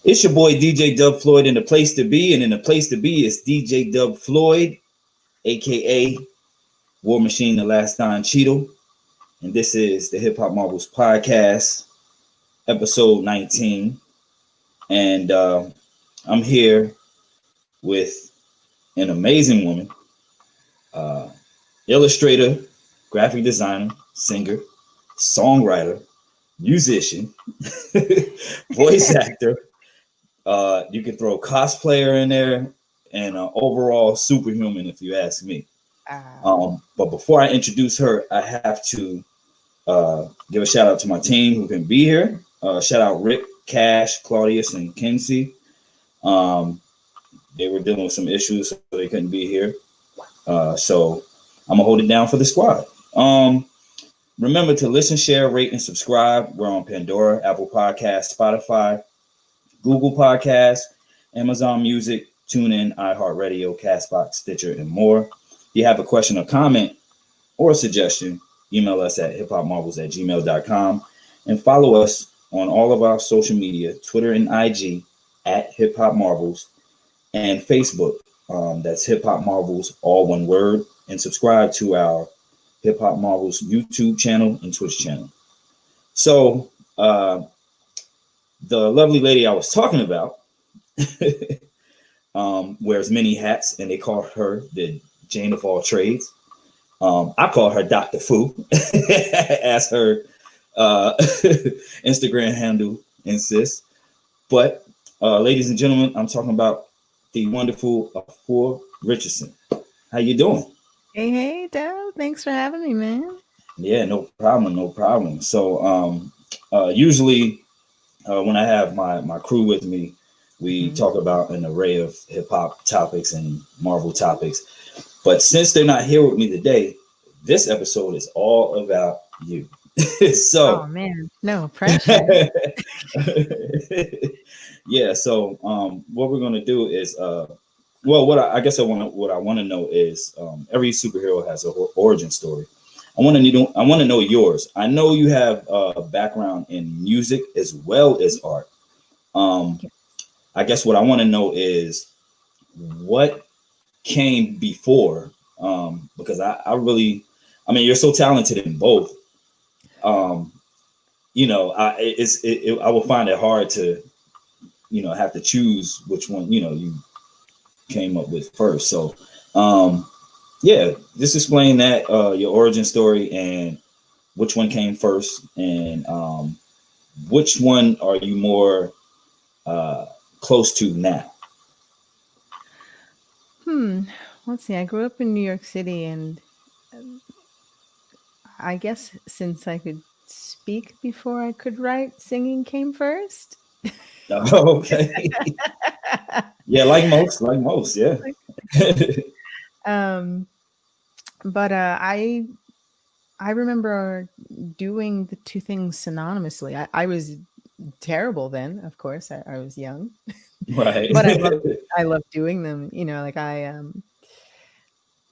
It's your boy DJ Dub Floyd in the place to be, and in the place to be is DJ Dub Floyd, aka War Machine, the Last Don Cheadle, and this is the Hip Hop Marvels podcast, episode 19, and I'm here with an amazing woman, illustrator, graphic designer, singer, songwriter, musician, voice actor. You can throw cosplayer in there and overall superhuman, if you ask me. But before I introduce her, I have to give a shout out to my team who can be here. Shout out Rick, Cash, Claudius, and KinCee. They were dealing with some issues, so they couldn't be here. So I'm gonna hold it down for the squad. Remember to listen, share, rate, and subscribe. We're on Pandora, Apple Podcasts, Spotify, Google Podcasts, Amazon Music, TuneIn, iHeartRadio, Castbox, Stitcher, and more. If you have a question or comment or a suggestion, email us at hiphopmarvels@gmail.com and follow us on all of our social media, Twitter and IG at hiphopmarvels, and Facebook. That's Hip Hop Marvels, all one word, and subscribe to our Hip Hop Marvels YouTube channel and Twitch channel. So, the lovely lady I was talking about wears many hats, and they call her the Jane of all trades. I call her Dr. Fu, as her Instagram handle insists. But ladies and gentlemen, I'm talking about the wonderful Afua Richardson. How you doing? Hey, Dub. Thanks for having me, man. Yeah, no problem. So usually when I have my crew with me, we talk about an array of hip hop topics and Marvel topics. But since they're not here with me today, this episode is all about you. So, oh man, no pressure. Yeah. So, what we're gonna do is, what I want to know is, every superhero has an origin story. I want to know yours. I know you have a background in music as well as art. I guess what I want to know is what came before, because I mean, you're so talented in both. I will find it hard to, have to choose which one, you came up with first. So, just explain that, your origin story and which one came first, and which one are you more close to now? Let's see. I grew up in New York City, and I guess since I could speak before I could write, singing came first. Okay. Yeah, like most, yeah. But I remember doing the two things synonymously. I was terrible then, of course. I was young, Right. but I loved doing them. Like I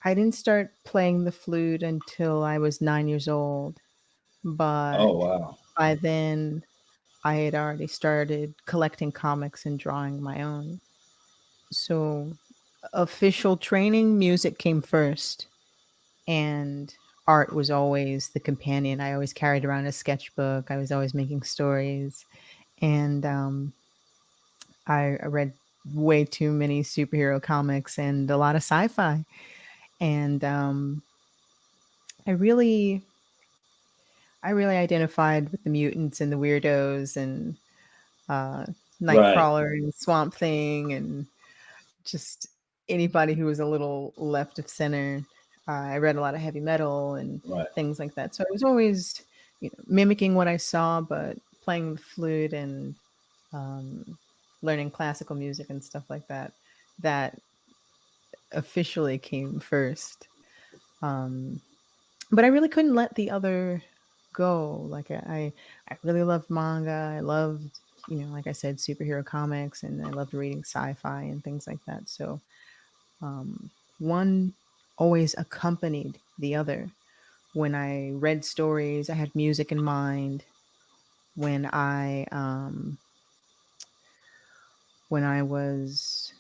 didn't start playing the flute until I was 9 years old, but Oh, wow. by then I had already started collecting comics and drawing my own. So official training, music came first, and art was always the companion. I always carried around a sketchbook. I was always making stories, and I read way too many superhero comics and a lot of sci-fi, and I really identified with the mutants and the weirdos and uh, Right. Nightcrawler and Swamp Thing and just anybody who was a little left of center. I read a lot of heavy metal and Right. things like that. So it was always, mimicking what I saw, but playing the flute and um, learning classical music and stuff like that. That officially came first. Um, but I really couldn't let the other go. Like I really loved manga. I loved, like I said, superhero comics, and I loved reading sci-fi and things like that. So one always accompanied the other. When I read stories, I had music in mind. When I when I was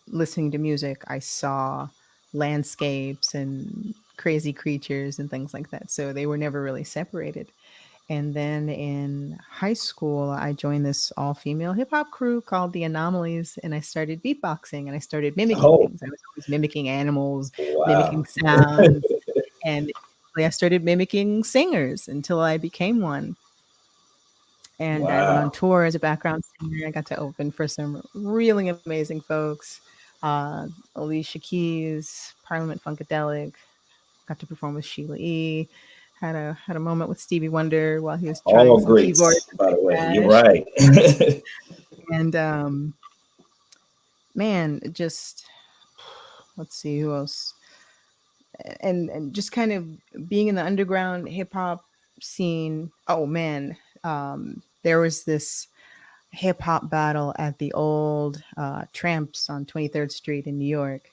listening to music, I saw landscapes and crazy creatures and things like that. So they were never really separated. And then in high school, I joined this all female hip hop crew called the Anomalies, and I started beatboxing and I started mimicking Oh, things. I was always mimicking animals, wow. mimicking sounds, and I started mimicking singers until I became one. And I went on Wow. tour as a background singer. I got to open for some really amazing folks. Uh, Alicia Keys, Parliament Funkadelic, got to perform with Sheila E. Had a moment with Stevie Wonder while he was trying All some keyboards greats, in by the way. You're Spanish. right. And man, just let's see who else. And just kind of being in the underground hip hop scene. Oh man, there was this hip hop battle at the old Tramps on 23rd Street in New York,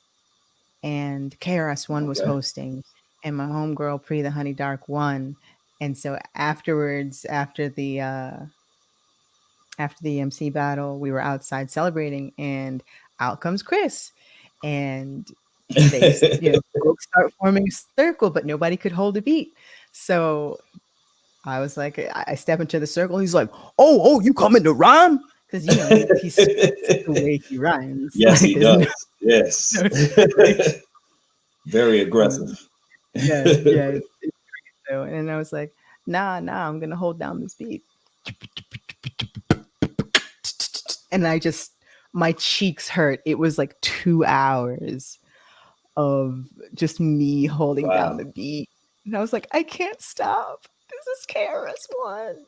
and KRS-One was Okay. hosting, and my homegirl Pre the Honey Dark won. And so afterwards, after the MC battle, we were outside celebrating, and out comes Chris, and they, folks start forming a circle, but nobody could hold a beat. So I was like, I step into the circle. He's like, "Oh, you coming to rhyme?" Because he spits the way he rhymes. Yes, Like he there's no, does. Yes. no separation. Very aggressive. Yeah. So, and I was like, nah, I'm gonna hold down this beat. And my cheeks hurt. It was like 2 hours of just me holding down Wow. the beat. And I was like, I can't stop. This is KRS-One.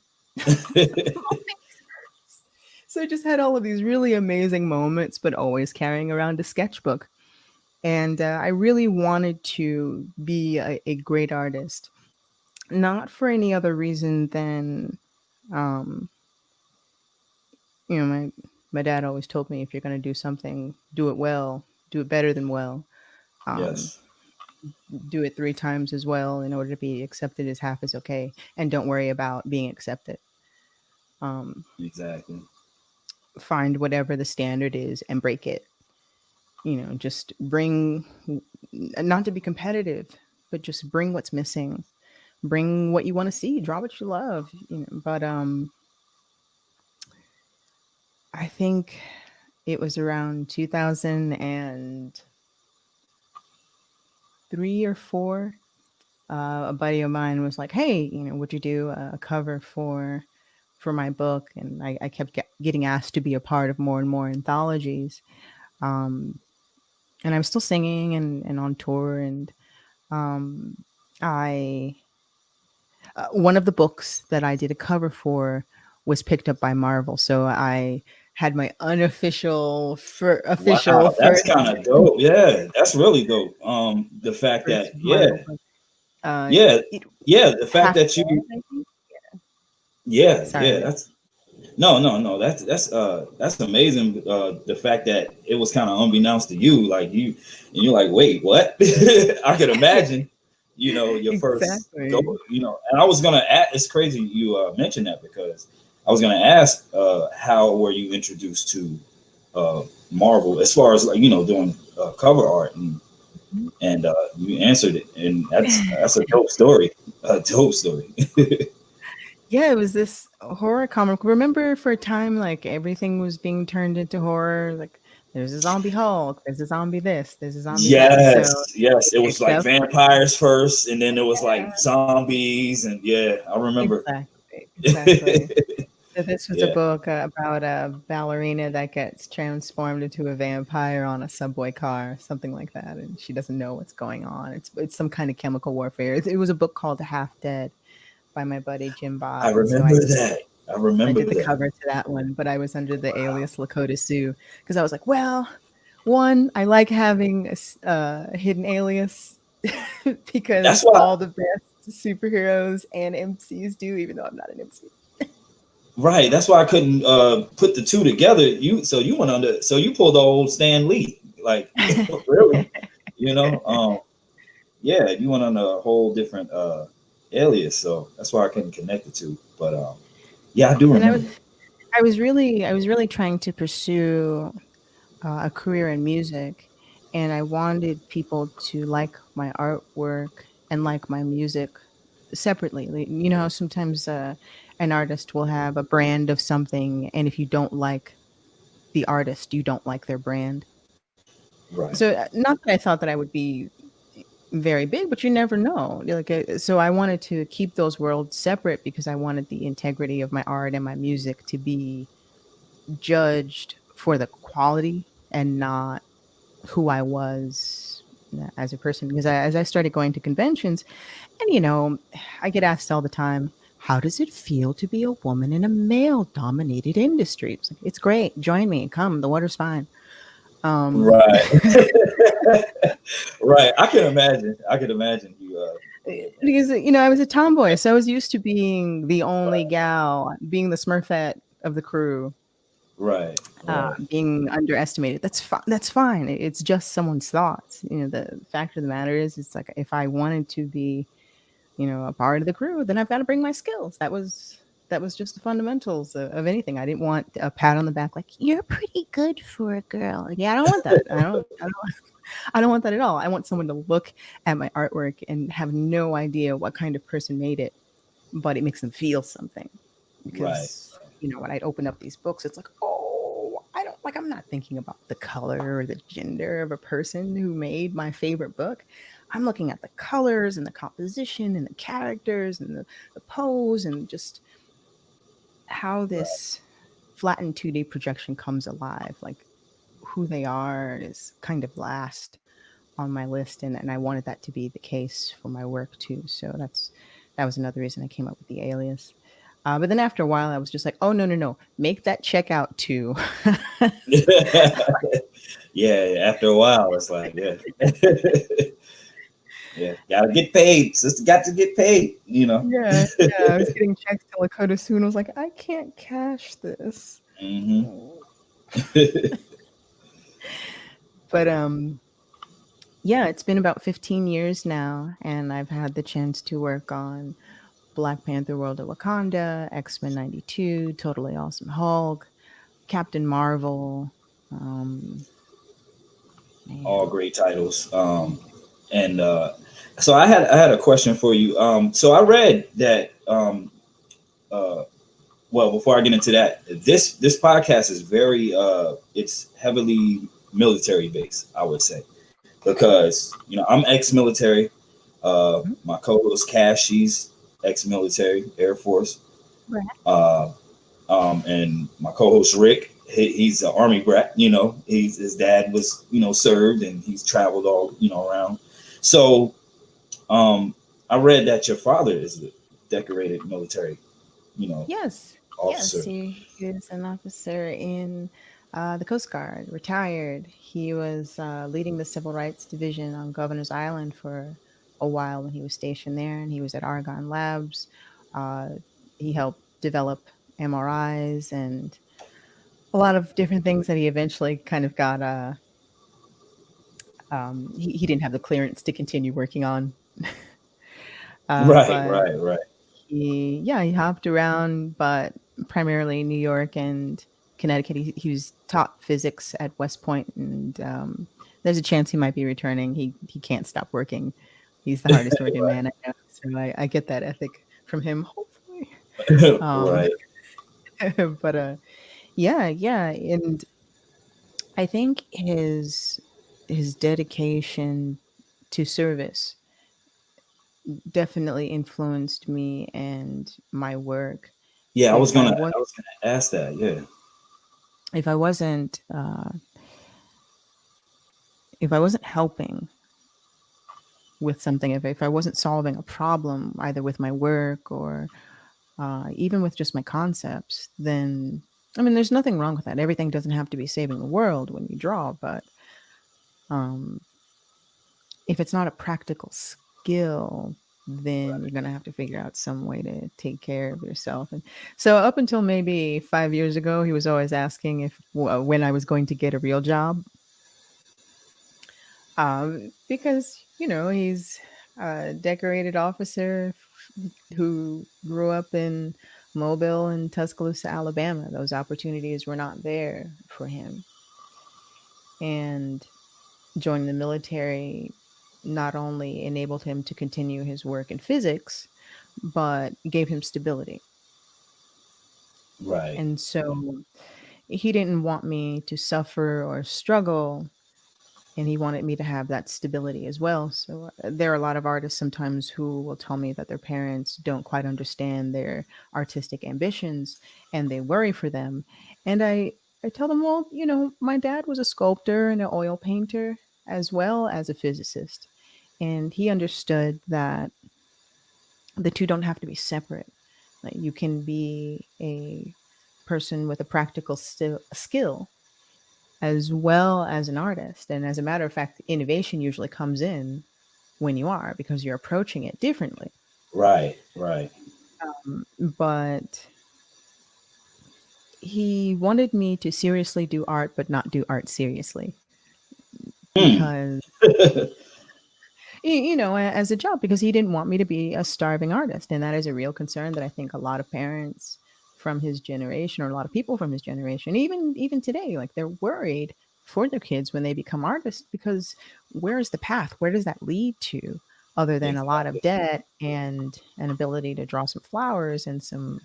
So I just had all of these really amazing moments, but always carrying around a sketchbook. And I really wanted to be a great artist, not for any other reason than, um, my dad always told me, if you're going to do something, do it well, do it better than well. Um, Yes. do it 3 times as well in order to be accepted as half as okay, and don't worry about being accepted. Um, Exactly. find whatever the standard is and break it. Just bring, not to be competitive, but just bring what's missing, bring what you want to see, draw what you love. But I think it was around 2003 or 4. A buddy of mine was like, "Hey, would you do a cover for my book?" And I kept getting asked to be a part of more and more anthologies. Um, and I'm still singing and on tour. And um, I one of the books that I did a cover for was picked up by Marvel, so I had my unofficial official Wow. That's first kind of dope. Yeah. That's really dope. The fact first that, Marvel book. yeah, It yeah. The fact half that you, dead, I think. yeah. Sorry. That's no. That's amazing. The fact that it was kind of unbeknownst to you, like and you're like, wait, what? I could imagine, your first go, Exactly. and I was gonna ask. It's crazy you mentioned that, because I was gonna ask, how were you introduced to Marvel, as far as, like, doing cover art, and you answered it, and that's a dope story. A dope story. Yeah, it was this horror comic. Remember, for a time, like everything was being turned into horror. Like there's a zombie Hulk, there's a zombie this, there's a zombie that. So Yes. it It was picked like up. vampires first, and then it was Yeah, like zombies, and yeah, I remember. exactly. So this was a Yeah. book about a ballerina that gets transformed into a vampire on a subway car, something like that, and she doesn't know what's going on. It's some kind of chemical warfare. It was a book called Half Dead by my buddy Jim I Bob, and so remember that. I I remember did the that. cover to that one, but I was under the alias Lakota Sue because I was like, well, one, I like having a hidden alias That's because why. all the best superheroes and MCs do, even though I'm not an MC. Right. That's why I couldn't put the two together. You went under. So you pulled the old Stan Lee. Like, really? Yeah. You went on a whole different alias. So that's why I couldn't connect the two. But yeah, I do And remember. I was really trying to pursue a career in music, and I wanted people to like my artwork and like my music separately. You know how sometimes an artist will have a brand of something, and if you don't like the artist, you don't like their brand. Right. So, not that I thought that I would be very big, but you never know. Like, so I wanted to keep those worlds separate because I wanted the integrity of my art and my music to be judged for the quality and not who I was as a person. Because as I started going to conventions, and I get asked all the time, how does it feel to be a woman in a male dominated industry? It's great. Join me. Come. The water's fine. Um, Right. Right. I can imagine. I can imagine you being there. because I was a tomboy, so I was used to being the only gal, being the Smurfette of the crew, Right. Right. being underestimated. That's fine. That's fine. It's just someone's thoughts. The fact of the matter is, it's like if I wanted to be, a part of the crew, then I've got to bring my skills. That was just the fundamentals of anything. I didn't want a pat on the back like you're pretty good for a girl. Like, yeah, I don't want that. I don't want that at all. I want someone to look at my artwork and have no idea what kind of person made it, but it makes them feel something. Right. Because, when I'd open up these books, it's like, oh, I'm not thinking about the color or the gender of a person who made my favorite book. I'm looking at the colors and the composition and the characters and the pose and just how this flattened 2D projection comes alive. Like who they are is kind of last on my list, and I wanted that to be the case for my work too. So that was another reason I came up with the alias. But then after a while, I was just like, oh no no no, make that checkout too. Yeah. After a while, it's like, yeah. Yeah. Gotta get paid. Sister got to get paid, Yeah, yeah. I was getting checks to Lakota soon. I was like, I can't cash this. Hmm. But yeah, it's been about 15 years now, and I've had the chance to work on Black Panther World of Wakanda, X-Men 92, Totally Awesome Hulk, Captain Marvel. Um, All man. great titles. And so I had a question for you. So I read that uh, well, before I get into that, this podcast is very it's heavily military based, I would say, because I'm ex-military. Mhm. My co-host Cash, she's ex-military, Air Force. Right. Uh, and my co-host Rick, he's an Army brat. His dad was served, and he's traveled all around. So I read that your father is a decorated military you know Yes, yes, officer. he is an officer in the Coast Guard, retired. He was leading the Civil Rights Division on Governor's Island for a while when he was stationed there, and he was at Argonne Labs. Uh, he helped develop MRIs and a lot of different things that he eventually kind of got. He didn't have the clearance to continue working on, Right, but right, right. he hopped around, but primarily New York and Connecticut. He was taught physics at West Point, and there's a chance he might be returning. He can't stop working. He's the hardest working man I know, so I get that ethic from him. Hopefully, um, Right. but yeah, yeah, and I think his dedication to service definitely influenced me and my work. Yeah, I was If I gonna was I was gonna ask that. Yeah. if I wasn't if I wasn't helping with something, if I wasn't solving a problem either with my work or even with just my concepts, then I mean, there's nothing wrong with that. Everything doesn't have to be saving the world when you draw, but um, if it's not a practical skill, then you're gonna have to figure out some way to take care of yourself. And so, up until maybe 5 years ago, he was always asking if when I was going to get a real job, because he's a decorated officer who grew up in Mobile and Tuscaloosa, Alabama. Those opportunities were not there for him. And joining the military not only enabled him to continue his work in physics, but gave him stability. Right. And so he didn't want me to suffer or struggle, and he wanted me to have that stability as well. So there are a lot of artists sometimes who will tell me that their parents don't quite understand their artistic ambitions and they worry for them. And I tell them, well, my dad was a sculptor and an oil painter as well as a physicist. And he understood that the two don't have to be separate. Like you can be a person with a practical skill as well as an artist. And as a matter of fact, innovation usually comes in when you are because you're approaching it differently. Right. Right. But he wanted me to seriously do art, but not do art seriously Hmm. because, as a job, because he didn't want me to be a starving artist. And that is a real concern that I think a lot of parents from his generation, or a lot of people from his generation, even today, like they're worried for their kids when they become artists, because where is the path? Where does that lead to, other than a lot of Exactly. debt and an ability to draw some flowers and some,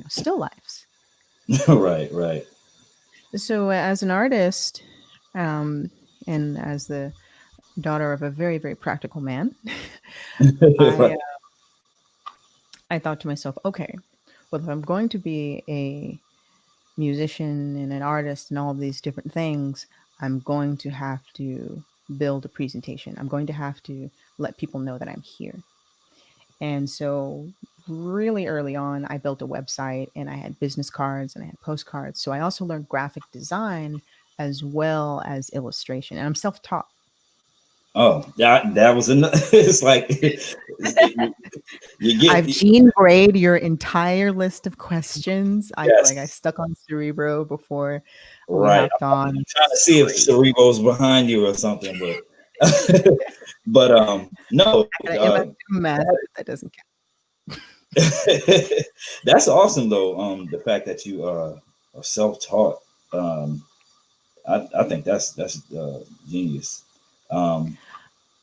still lifes? Right. Right. So as an artist, um, and as the daughter of a very, very practical man, I Right. I thought to myself, okay, well, if I'm going to be a musician and an artist and all of these different things, I'm going to have to build a presentation. I'm going to have to let people know that I'm here. And so, really early on, I built a website and I had business cards and I had postcards. So, I also learned graphic design as well as illustration. And I'm self taught. Oh, that was enough. It's like you I've get. gene grayed your entire list of questions. I Yes. stuck on Cerebro before we Right. hopped on. I'm trying to It's see if crazy. Cerebro's behind you or something, but but no, I got an MS2 math, but that doesn't that's awesome though. The fact that you are self-taught. Um, I think that's genius. Um,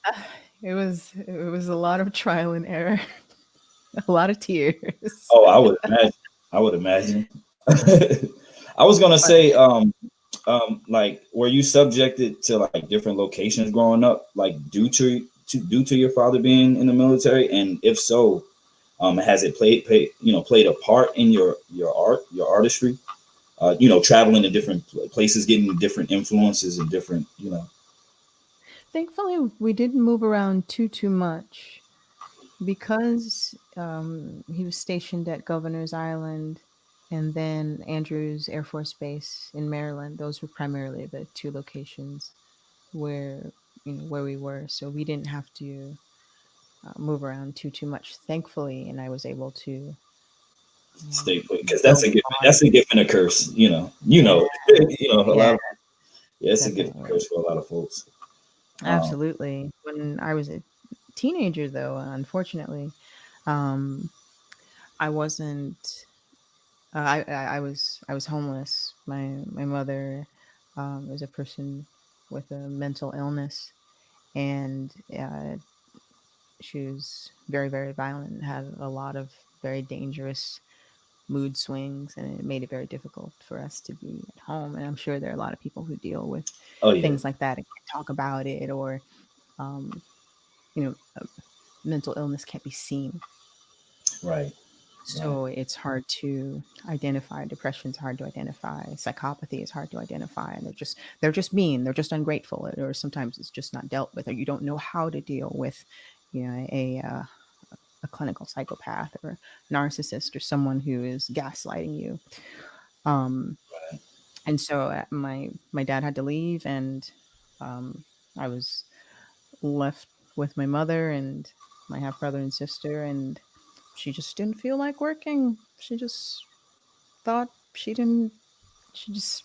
count. It was a lot of trial and error, a lot of tears. oh, I would imagine. I would imagine. I was gonna But say, like, were you subjected to like different locations growing up, like due to your father being in the military, and if so, has it played a part in your artistry? Traveling to different places, getting different influences and different, thankfully, we didn't move around too much because he was stationed at Governor's Island and then Andrews Air Force Base in Maryland. Those were primarily the two locations where where we were. So we didn't have to move around too much, thankfully, and I was able to stay put, because that's build a gift. upon. That's a gift and a curse. Yeah, A yeah, lot of yeah, it's a gift and a definitely. curse for a lot of folks. Um, Absolutely. When I was a teenager, though, unfortunately, um, I wasn't. I was homeless. My mother was a person with a mental illness, and she was very, very violent and had a lot of very dangerous mood swings, and it made it very difficult for us to be at home. And I'm sure there are a lot of people who deal with oh yeah, things like that and can't talk about it, or um, you know, mental illness can't be seen. right, right, So it's hard to identify. Depression's hard to identify. Psychopathy is hard to identify, and they're just mean. They're just ungrateful, or sometimes it's just not dealt with, or you don't know how to deal with, a clinical psychopath or narcissist or someone who is gaslighting you. Um, and so my dad had to leave, and um, I was left with my mother and my half brother and sister, and she just didn't feel like working. She just thought she just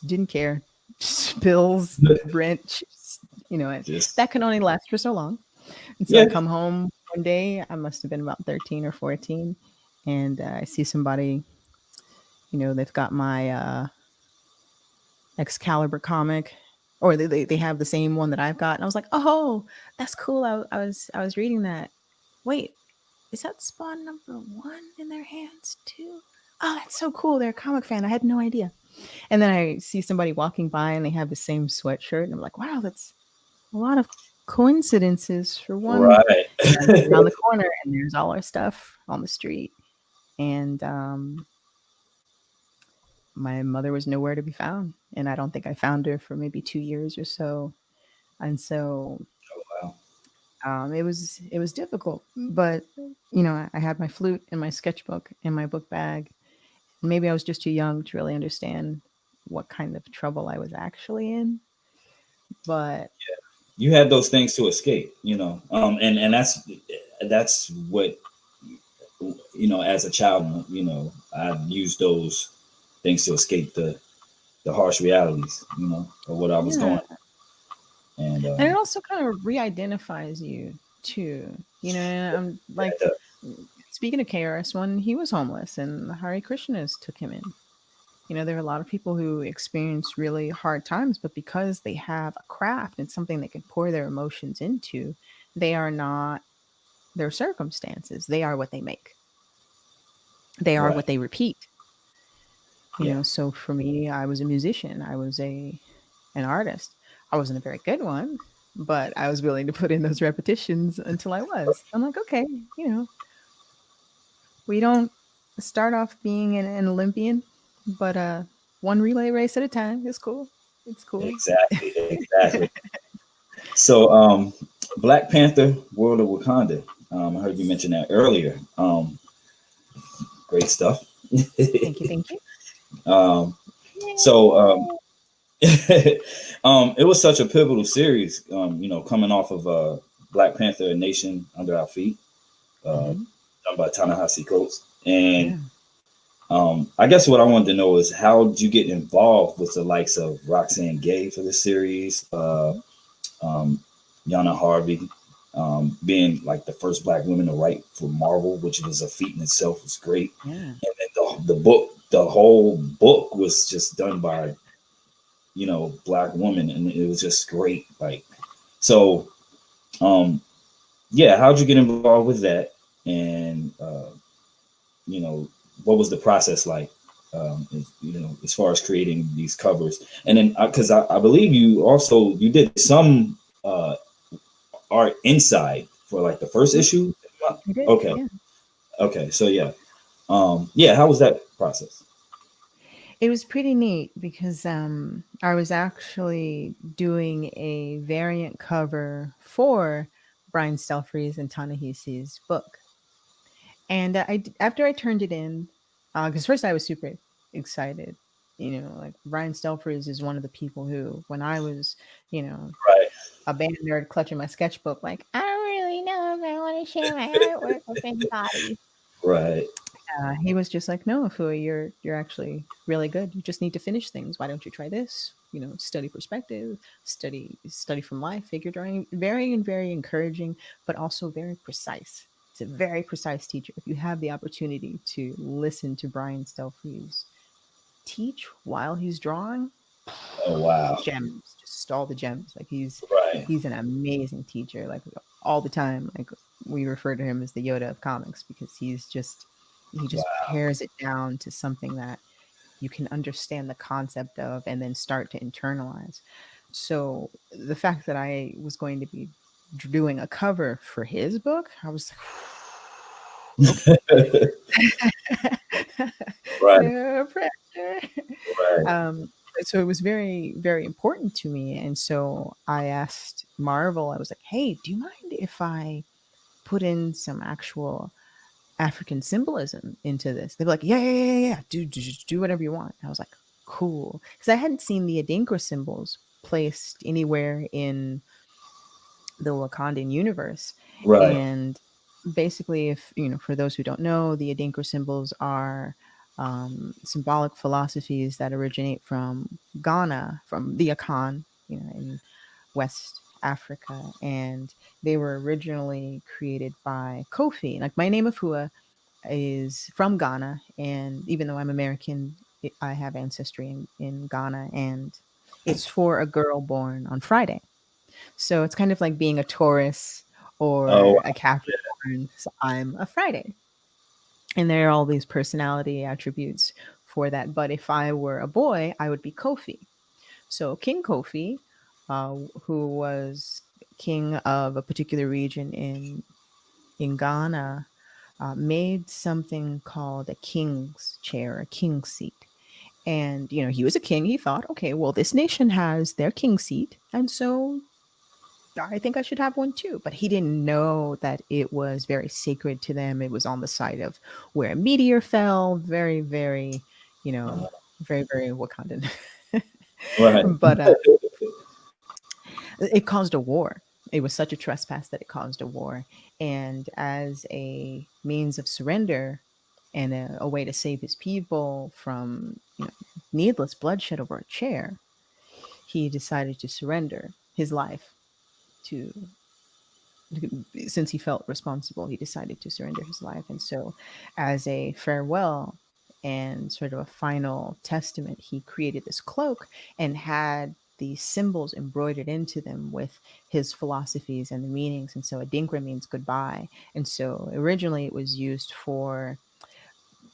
didn't care. Just bills, rent, just that can only last for so long. And so I yeah, come home one day, I must have been about 13 or 14, and I see somebody, they've got my Excalibur comic, or they have the same one that I've got, and I was like, oh, that's cool. I was reading that. Wait, is that Spawn #1 in their hands too? Oh, that's so cool. They're a comic fan. I had no idea. And then I see somebody walking by and they have the same sweatshirt, and I'm like, wow, that's a lot of coincidences for one. Right. And I look around the corner and there's all our stuff on the street. And my mother was nowhere to be found. And I don't think I found her for maybe 2 years or so. And so Wow. it was difficult. But I had my flute and my sketchbook in my book bag. Maybe I was just too young to really understand what kind of trouble I was actually in. But You had those things to escape, and that's what, as a child, I used those things to escape the harsh realities, of what I was yeah. going. And And it also kind of re-identifies you too. I'm like, yeah, speaking of KRS-One, he was homeless and the Hare Krishnas took him in. There are a lot of people who experience really hard times, but because they have a craft and something they can pour their emotions into, they are not their circumstances. They are what they make. They are right. what they repeat. Yeah. So for me, I was a musician. I was an artist. I wasn't a very good one, but I was willing to put in those repetitions until I was. I'm like, okay, we don't start off being an Olympian, but one relay race at a time. It's cool. It's cool. Exactly. Exactly. So, Black Panther, World of Wakanda. I heard you mention that earlier. Great stuff. Thank you. Thank you. um, so, it was such a pivotal series. Coming off of Black Panther, A Nation Under Our Feet, Mhm. done by Ta-Nehisi Coates, and Yeah. I guess what I wanted to know is how did you get involved with the likes of Roxanne Gay for this series, um, Yana Harvey, being like the first Black woman to write for Marvel, which was a feat in itself, was great. Yeah. And then the whole book was just done by Black woman, and it was just great. Like, so, yeah, how'd you get involved with that, and what was the process like? As far as creating these covers, and then because I believe you did some art inside for like the first Mhm. issue. I did. Okay, Yeah. okay, so yeah, yeah. How was that process? It was pretty neat because I was actually doing a variant cover for Brian Stelfree's and Ta-Nehisi's book. And after I turned it in, because first I was super excited. Like Brian Stelfreeze is one of the people who, when I was, you know, Right, a band nerd clutching my sketchbook, like, I don't really know if I want to share my artwork with anybody. right, He was just like, no, Afua, you're actually really good. You just need to finish things. Why don't you try this? Study perspective, study from life, figure drawing. Very and very encouraging, but also very precise. It's a very precise teacher. If you have the opportunity to listen to Brian Stelfreeze teach while he's drawing, oh wow, gems, just all the gems. Like right, he's an amazing teacher. Like all the time, like we refer to him as the Yoda of comics because he just wow, pares it down to something that you can understand the concept of and then start to internalize. So the fact that I was going to be doing a cover for his book, I was like, okay. right, No pressure. right, Um, so it was very, very important to me. And so I asked Marvel, I was like, hey, do you mind if I put in some actual African symbolism into this? They were like, yeah. Do whatever you want. I was like, cool. Because I hadn't seen the Adinkra symbols placed anywhere in the Wakandan universe. right, And basically, if for those who don't know, the Adinkra symbols are symbolic philosophies that originate from Ghana, from the Akan, in West Africa, and they were originally created by Kofi. Like my name Afua is from Ghana, and even though I'm American, I have ancestry in Ghana, and it's for a girl born on Friday. So it's kind of like being a Taurus Oh, or a Capricorn. So I'm a Friday. And there are all these personality attributes for that. But if I were a boy, I would be Kofi. So King Kofi, who was king of a particular region in Ghana, made something called a king's chair, a king seat. And, he was a king. He thought, okay, well, this nation has their king seat. And so I think I should have one too. But he didn't know that it was very sacred to them. It was on the site of where a meteor fell. Very, very, you know, very, very Wakandan. right. But it caused a war. It was such a trespass that it caused a war. And as a means of surrender and a way to save his people from, needless bloodshed over a chair, he decided to surrender his life to, since he felt responsible, he decided to surrender his life. And so, as a farewell and sort of a final testament, he created this cloak and had these symbols embroidered into them with his philosophies and the meanings. And so, Adinkra means goodbye. And so, originally, it was used for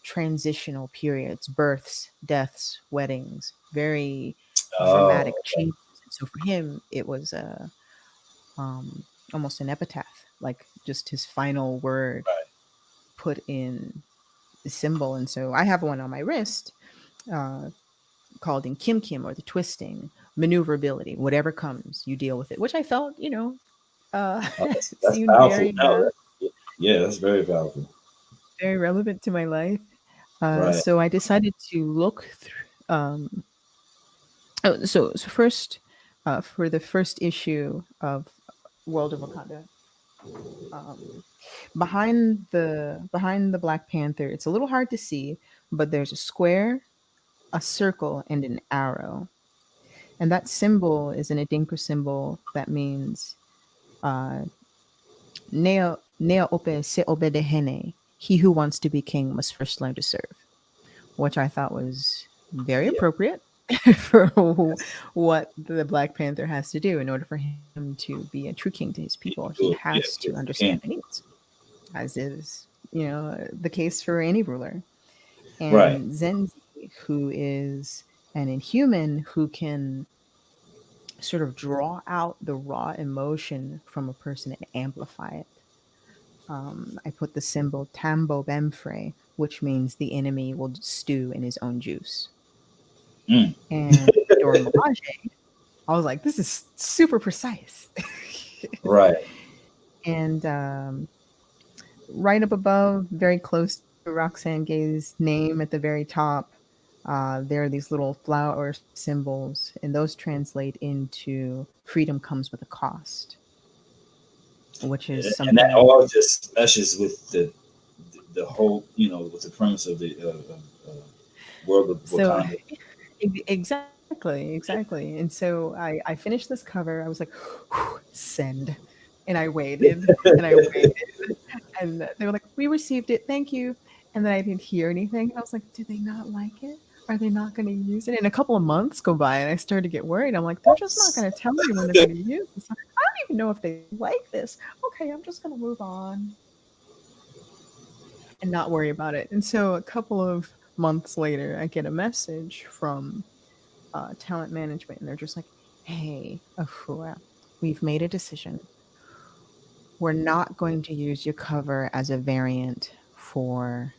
transitional periods, births, deaths, weddings, very Oh, dramatic changes. And so, for him, it was a um, almost an epitaph, like just his final word right. put in the symbol. And so I have one on my wrist uh, called in Kim Kim, or the twisting, maneuverability. Whatever comes, you deal with it, which I felt, Oh, that's seemed powerful. very, No, yeah, that's very powerful. very relevant to my life. Right. So I decided to look through. So first, for the first issue of World of Wakanda, um, behind the Black Panther, it's a little hard to see, but there's a square, a circle, and an arrow. And that symbol is an Adinkra symbol that means uh, Nea ope se obedehene. He who wants to be king must first learn to serve, which I thought was very Yeah. appropriate for what the Black Panther has to do in order for him to be a true king to his people. He Yeah. has to You understand can. their needs, as is, the case for any ruler. Right. And Zenzi, who is an inhuman who can sort of draw out the raw emotion from a person and amplify it. I put the symbol Tambo Bemfre, which means the enemy will stew in his own juice. Mm. And Dora Milaje, I was like, this is super precise. Right. And right up above, very close to Roxanne Gay's name at the very top, there are these little flower symbols, and those translate into freedom comes with a cost, which is And that something. all just meshes with the whole, with the premise of the world of So Wakanda. exactly, exactly. And so I finished this cover. I was like, send. And I waited and I waited. And they were like, we received it. Thank you. And then I didn't hear anything. And I was like, do they not like it? Are they not going to use it? And a couple of months go by and I started to get worried. I'm like, they're just not going to tell me when they're going to use this. I don't even know if they like this. Okay, I'm just going to move on and not worry about it. And so a couple of months later, I get a message from talent management, and they're just like, "Hey, Afua, we've made a decision. We're not going to use your cover as a variant for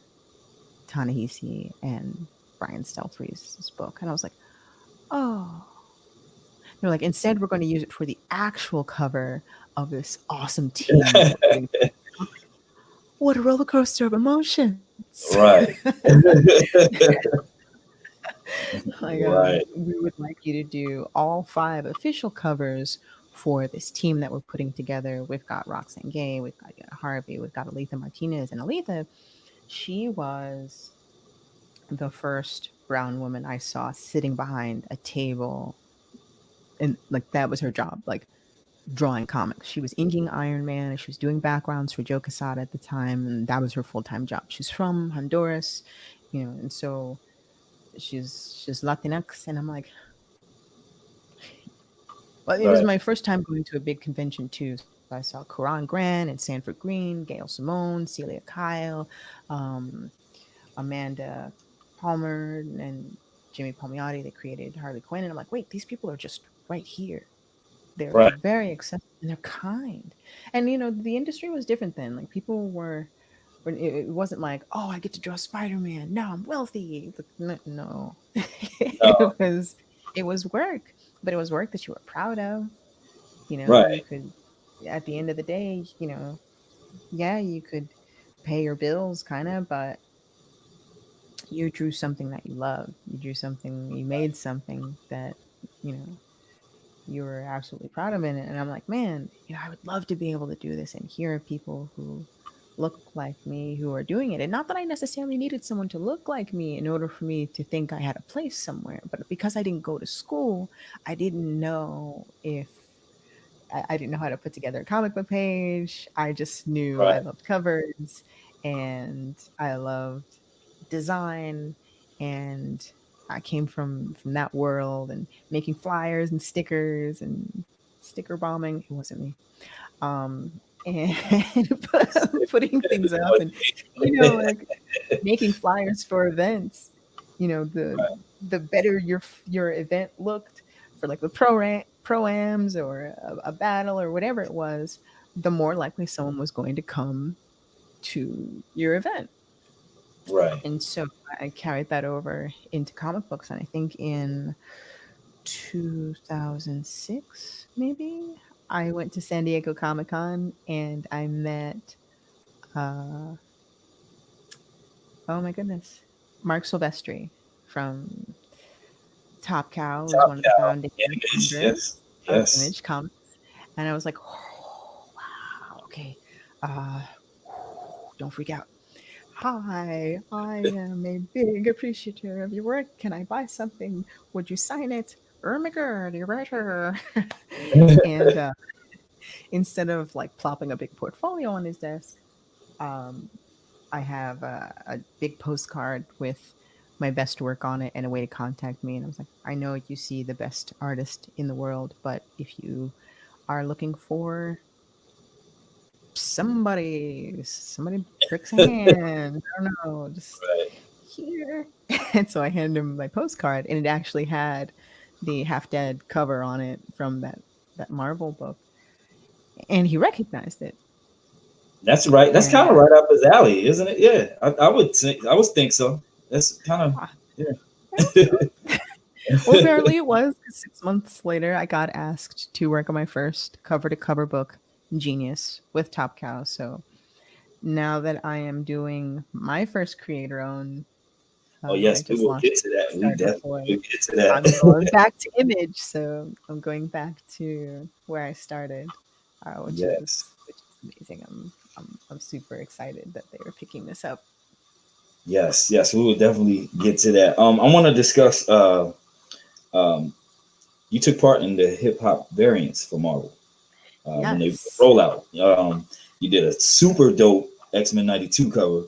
Ta-Nehisi and Brian Stelfreeze's book." And I was like, "Oh." They're like, "Instead, we're going to use it for the actual cover of this awesome team that we're putting." What a roller coaster of emotions! Right. Like, Right. we would like you to do all 5 official covers for this team that we're putting together. We've got Roxanne Gay, we've got Harvey, we've got Aletha Martinez. And Aletha, she was the first brown woman I saw sitting behind a table. And like, that was her job. Like, drawing comics. She was inking Iron Man, and she was doing backgrounds for Joe Quesada at the time, and that was her full-time job. She's from Honduras, and so she's Latinx, and I'm like, well, it was Right. my first time going to a big convention too. So I saw Coran Grant and Sanford Green, Gail Simone, Celia Kyle, um, Amanda Palmer, and Jimmy Palmiotti. They created Harley Quinn, and I'm like, wait, these people are just right here. They're Right. very accessible and they're kind. And the industry was different then. Like people were it wasn't like, oh, I get to draw Spider-Man. Now I'm wealthy. No. No. It was work, but it was work that you were proud of. You Right. could at the end of the day, yeah, you could pay your bills kind of, but you drew something that you love. You made something that, you know, you were absolutely proud of it. And I'm like, man, I would love to be able to do this and hear people who look like me who are doing it. And not that I necessarily needed someone to look like me in order for me to think I had a place somewhere, but because I didn't go to school, I didn't know if I didn't know how to put together a comic book page. I just knew I Right. loved covers and I loved design, and I came from that world and making flyers and stickers and sticker bombing. It wasn't me. And putting things up and like making flyers for events. The better your event looked for like the proams or a battle or whatever it was, the more likely someone was going to come to your event. Right. And so I carried that over into comic books. And I think in 2006, maybe, I went to San Diego Comic Con and I met, uh, oh my goodness, Mark Silvestri from Top Cow, who's Top one of the cow. founding Image. members Yes. of Yes. Image Comics. And I was like, oh, wow, okay. Uh, don't freak out. Hi, I am a big appreciator of your work. Can I buy something? Would you sign it? Oh my god, you're better. And instead of like plopping a big portfolio on his desk, um, I have a big postcard with my best work on it and a way to contact me. And I was like, I know you see the best artist in the world, but if you are looking for somebody pricks a hand, I don't know, just Right. here. And so I handed him my postcard, and it actually had the Half Dead cover on it from that Marvel book, and he recognized it. That's right. That's kind And of right up his alley, isn't it? Yeah. I would think. I would think so. That's kind of ah, I hope yeah. so. Well, apparently it was, 'cause 6 months later, I got asked to work on my first cover to cover book, Genius, with Top Cow. So now that I am doing my first creator own, Oh that I yes, we just will launched get to a that. We Kickstarter definitely for, will get to I'm going that. back to Image. So I'm going back to where I started, which Yes. is amazing. I'm super excited that they are picking this up. Yes. Yes. We will definitely get to that. I want to discuss. Um, you took part in the hip hop variants for Marvel when they Yes. roll out. You did a super dope X-Men '92 cover.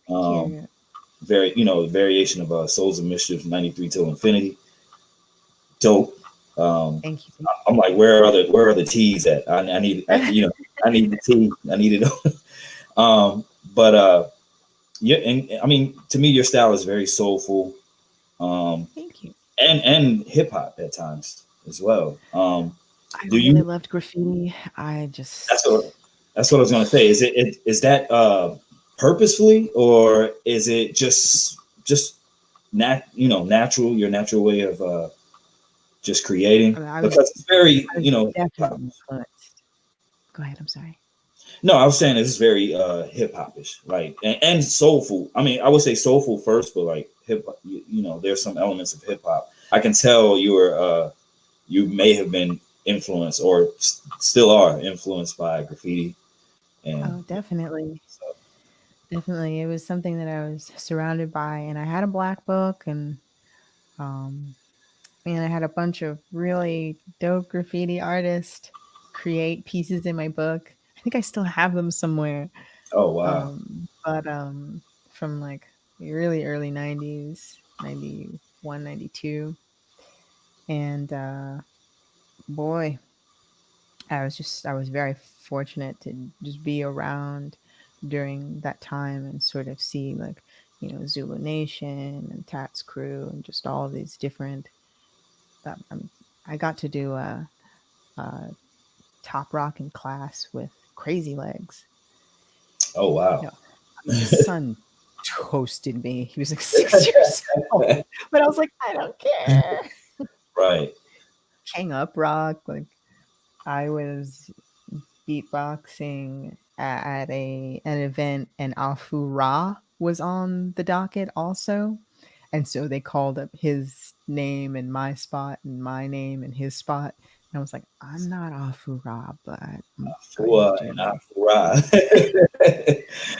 Thank Um, you. variation of Souls of Mischief '93 till Infinity. Dope. Um, Thank you. I'm like, where are the T's at? I need, I need the T. I need it. um, but yeah, and I mean, to me, your style is very soulful, um, Thank you. and hip hop at times as well. I Do really you? loved graffiti. I That's just what that's what I was gonna say. Is that purposefully, or is it just natural, your natural way of just creating? I mean, Because it's very, I was hip hop. definitely influenced. Go ahead. I'm sorry. No, I was saying it's very hip hopish, like and soulful. I mean, I would say soulful first, but like hip hop, there's some elements of hip hop. I can tell you may have been influenced or still are influenced by graffiti, and Oh, definitely. so, Definitely. It was something that I was surrounded by, and I had a black book, um, and I had a bunch of really dope graffiti artists create pieces in my book. I think I still have them somewhere. Oh wow. But from like the really early 90s, 91, 92. And boy, I was very fortunate to just be around during that time and sort of see like, Zulu Nation and Tats Crew and just all of these different. I got to do a top rock in class with Crazy Legs. Oh wow. My son toasted me. He was like 6 years old, but I was like, I don't care. Right. King Up Rock, like I was beatboxing at an event, and Afua was on the docket also. And so they called up his name and my spot and my name and his spot. And I was like, I'm not Afua, but I'm going Afua to and do my Afua.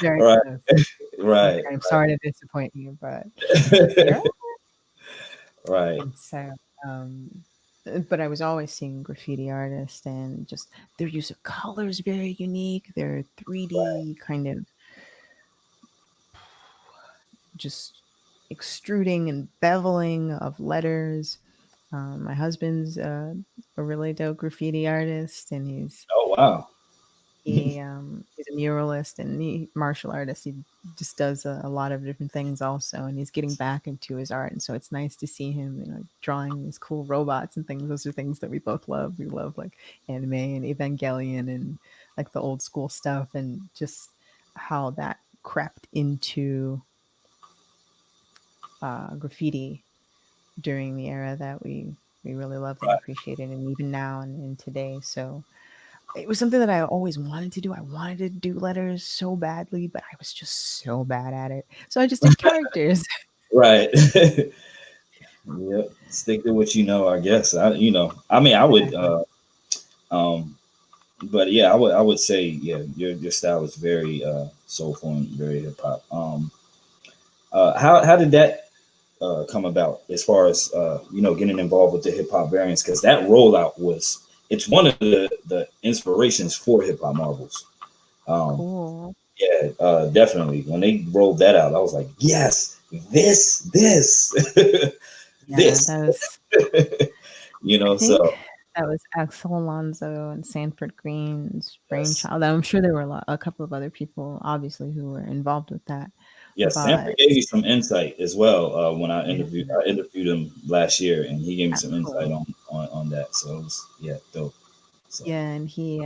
very Right. close. Right. I'm sorry to disappoint you, but yeah. Right. And so, but I was always seeing graffiti artists, and just their use of color is very unique. Their 3D kind of just extruding and beveling of letters. My husband's a really dope graffiti artist, and Oh wow. he's a muralist and martial artist. He just does a lot of different things also, and he's getting back into his art. And so it's nice to see him, drawing these cool robots and things. Those are things that we both love. We love like anime and Evangelion and like the old school stuff, and just how that crept into graffiti during the era that we really loved and appreciated, and even now and today. So it was something that I always wanted to do. I wanted to do letters so badly, but I was just so bad at it. So I just did characters. Right. Yep. Stick to what you know, I guess. I mean, I would but yeah, I would say, yeah, your style is very soulful and very hip hop. How did that come about as far as getting involved with the hip hop variants? Because that rollout it's one of the inspirations for Hip Hop Marvels. Cool. Yeah, definitely. When they rolled that out, I was like, yes, this, Yeah, this. that was. I think So that was Axel Alonso and Sanford Green's yes, brainchild. I'm sure there were a couple of other people, obviously, who were involved with that. yes. Sanford But gave me some insight as well when I yeah, interviewed him last year, and he gave me some insight cool. on that. So it was dope. So Yeah, and he,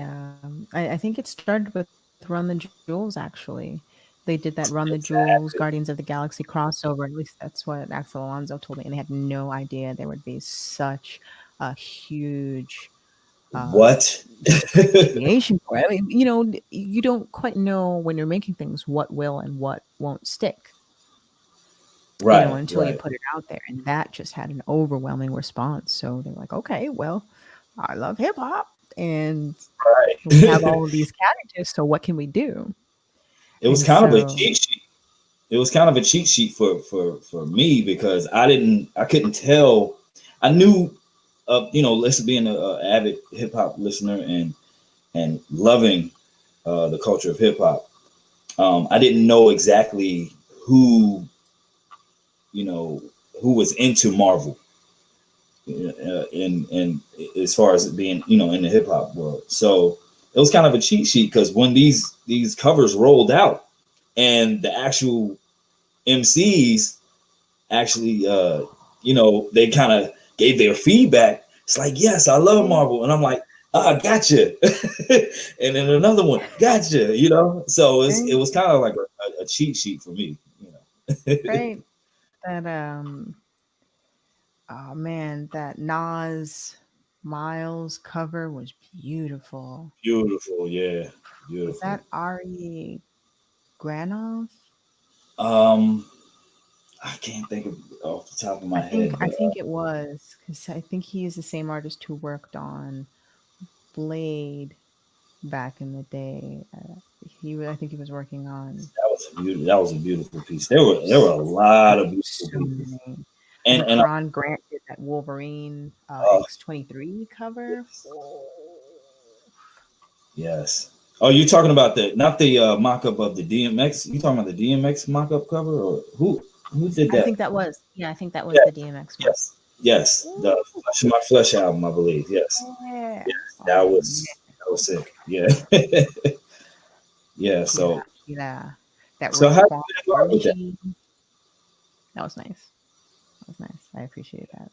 I think it started with Run the Jewels, actually. They did that Run the Jewels, exactly. Guardians of the Galaxy crossover. At least that's what Axel Alonso told me. And they had no idea there would be such a huge What? appreciation for it. I mean, you don't quite know when you're making things what will and what won't stick, Right, until you right, put it out there. And that just had an overwhelming response. So they're like, okay, well, I love hip hop. And we have right. all of these characters, so what can we do? It was And kind of a so cheat sheet. It was kind of a cheat sheet for me because I couldn't tell. I knew, listen, being a avid hip hop listener and loving the culture of hip hop. I didn't know exactly who you know who was into Marvel, in as far as it being in the hip hop world. So it was kind of a cheat sheet because when these covers rolled out and the actual MCs actually they kind of gave their feedback. It's like, yes, I love Marvel, and I'm like, gotcha. And then another one, gotcha. So it right, was kind of like a cheat sheet for me. right, that oh man, that Nas Miles cover was beautiful. Beautiful, yeah, Was beautiful. that Ari Granov? Um, I can't think of off the top of my I think head, I but think it was, because I think he is the same artist who worked on Blade back in the day. I think he was working on that was a beautiful piece. There were a lot of beautiful so pieces, many. I and think Karan Grant did that Wolverine uh, X-23 cover. yes, Oh. Yes. Oh, you talking about the not the mock-up of the DMX? You talking about the DMX mock-up cover, or who did I that? think that was, yeah, I think that was Yeah, the DMX one. yes, the Flesh of My Flesh album, I believe. Yes, Yeah. yes, Oh, man. that was sick. Yeah, yeah. Killer, So killer. That so how Raekwon did you get involved with that? energy. That was nice. That was nice. I appreciate that.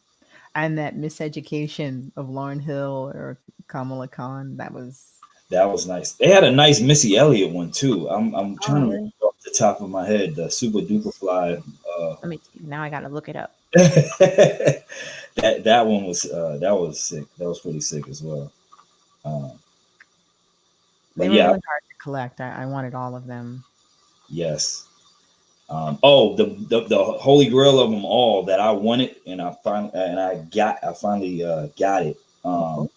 And that miseducation of Lauryn Hill or Kamala Khan, that was. That was nice. They had a nice Missy Elliott one too. I'm Oh, trying to remember really? off the top of my head the Super Duper Fly. Let me now I gotta look it up. That one was that was sick. That was pretty sick as well. Um, They but were yeah, really hard to collect. I wanted all of them. yes. Oh, the holy grail of them all that I wanted, and I finally got it. Oh,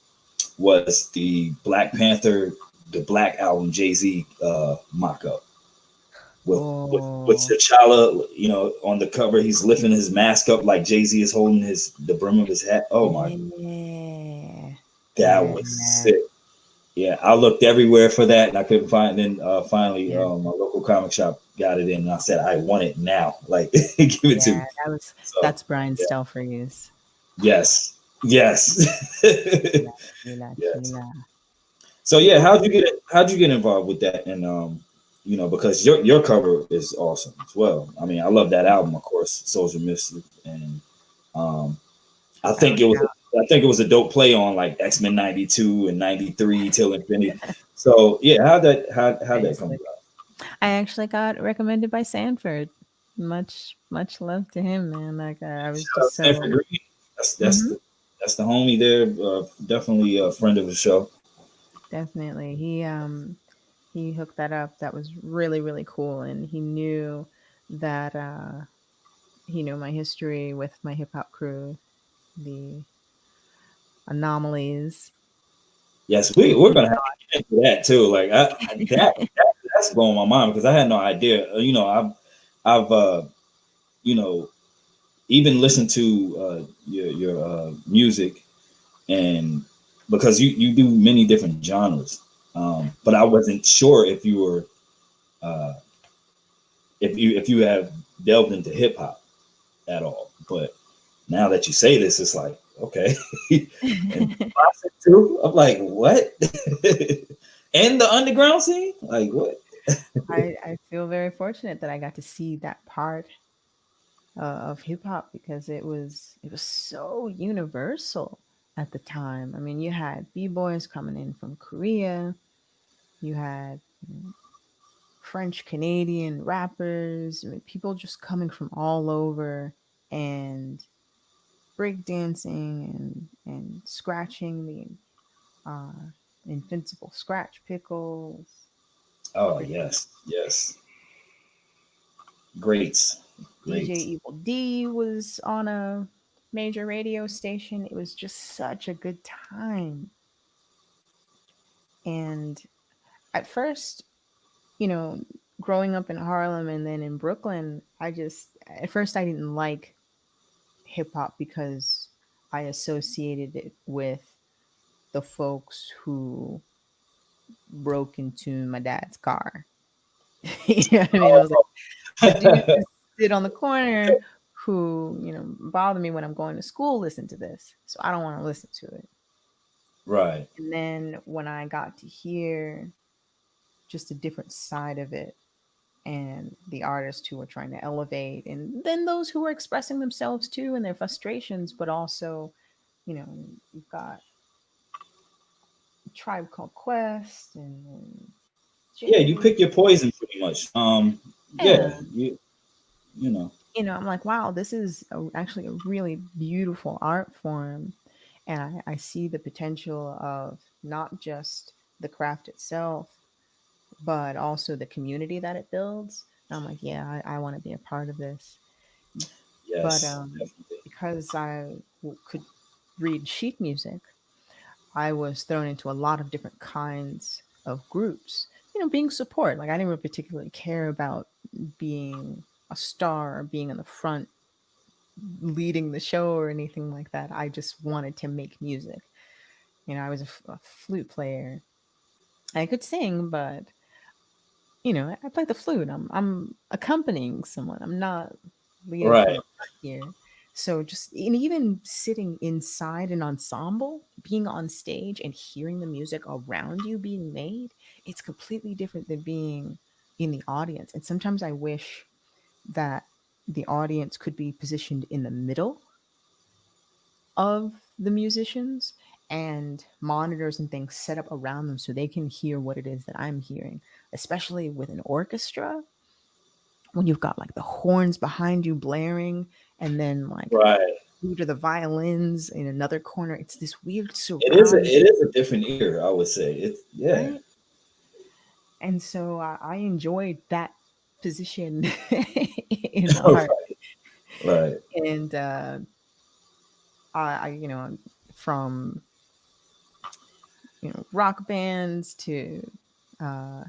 Was the Black Panther, the Black album Jay-Z mock up with oh, T'Challa, on the cover. He's lifting his mask up like Jay-Z is holding the brim of his hat. Oh my, yeah, that yeah. was sick. Yeah, I looked everywhere for that and I couldn't find it. Then finally, Yeah, my local comic shop got it in, and I said, I want it now. Like, give it to yeah. me. So, That's Brian yeah. Stelfreeze. Yes. Yes. Killer, killer, Yes. killer. So yeah, how'd you get involved with that? And because your cover is awesome as well. I mean, I love that album, of course, Soldier Mystic, and um, I That think was it was a dope play on like X-Men 92 and 93 till infinity. So yeah, how'd that come seriously. about? I actually got recommended by Sanford. Much love to him, man. Like I was Shout out just Stanford so. Green. Mhm. That's the homie there. Definitely a friend of the show. Definitely. He hooked that up. That was really cool. And he knew that he knew my history with my hip hop crew, the anomalies. Yes, And we're he gonna have to get into that too. Like that's blowing my mind because I had no idea. I've you know even listened to your music, and because you do many different genres, but I wasn't sure if you were uh, if you have delved into hip hop at all. But now that you say this, it's like okay, and classic too. I'm like what? And the underground scene, like what? I feel very fortunate that I got to see that part of hip hop because it was so universal at the time. I mean, you had b boys coming in from Korea, you had French Canadian rappers, I mean, people just coming from all over and breakdancing and scratching the invincible scratch pickles. Oh Freaking yes, yes, greats, DJ greats. Evil D was on a major radio station. It was just such a good time. And at first, you know, growing up in Harlem and then in Brooklyn, at first, I didn't like hip hop because I associated it with the folks who broke into my dad's car. You know what I mean? I was like, the dudes who sit on the corner who, bother me when I'm going to school listen to this. So I don't want to listen to it. Right. And then when I got to hear just a different side of it and the artists who were trying to elevate, and then those who were expressing themselves too and their frustrations, but also, you've got Tribe Called Quest and Yeah, you Jay. pick your poison pretty much. Yeah, Yeah. you know. I'm like, wow, this is actually a really beautiful art form. And I see the potential of not just the craft itself, but also the community that it builds. And I'm like, yeah, I want to be a part of this. But Yes, definitely. because could read sheet music, I was thrown into a lot of different kinds of groups. Being support. Like I didn't really particularly care about being a star or being in the front leading the show or anything like that. I just wanted to make music. I was a flute player I could sing, but I play the flute. I'm accompanying someone. I'm not leading from Right. the front here. So just and even sitting inside an ensemble, being on stage and hearing the music around you being made, it's completely different than being in the audience. And sometimes I wish that the audience could be positioned in the middle of the musicians and monitors and things set up around them so they can hear what it is that I'm hearing, especially with an orchestra when you've got like the horns behind you blaring and then like Right. due to the violins in another corner. It's this weird It surround, is a different ear, I would say. It's yeah. right? And so I enjoyed that position in art. Right. And from rock bands to uh,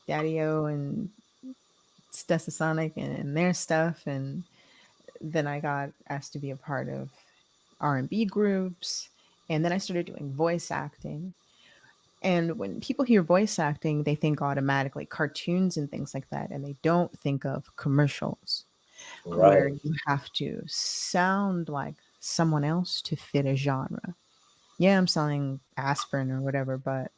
Daddy-O and Stetsasonic and their stuff, and then I got asked to be a part of R&B groups, and then I started doing voice acting. And when people hear voice acting, they think automatically cartoons and things like that, and they don't think of commercials where Right. you have to sound like someone else to fit a genre. Yeah, I'm selling aspirin or whatever, but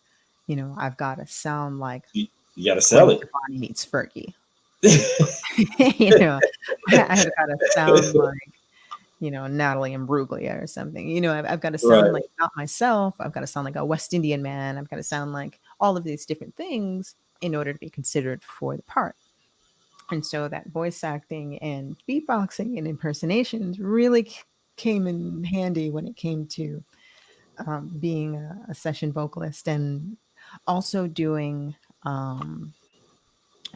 I've got to sound like You gotta sell Gwen it. Stefani meets Fergie. you know, I've got to sound like Natalie Imbruglia or something. I've got to sound Right. like not myself. I've got to sound like a West Indian man. I've got to sound like all of these different things in order to be considered for the part. And so that voice acting and beatboxing and impersonations really came in handy when it came to being a session vocalist and also doing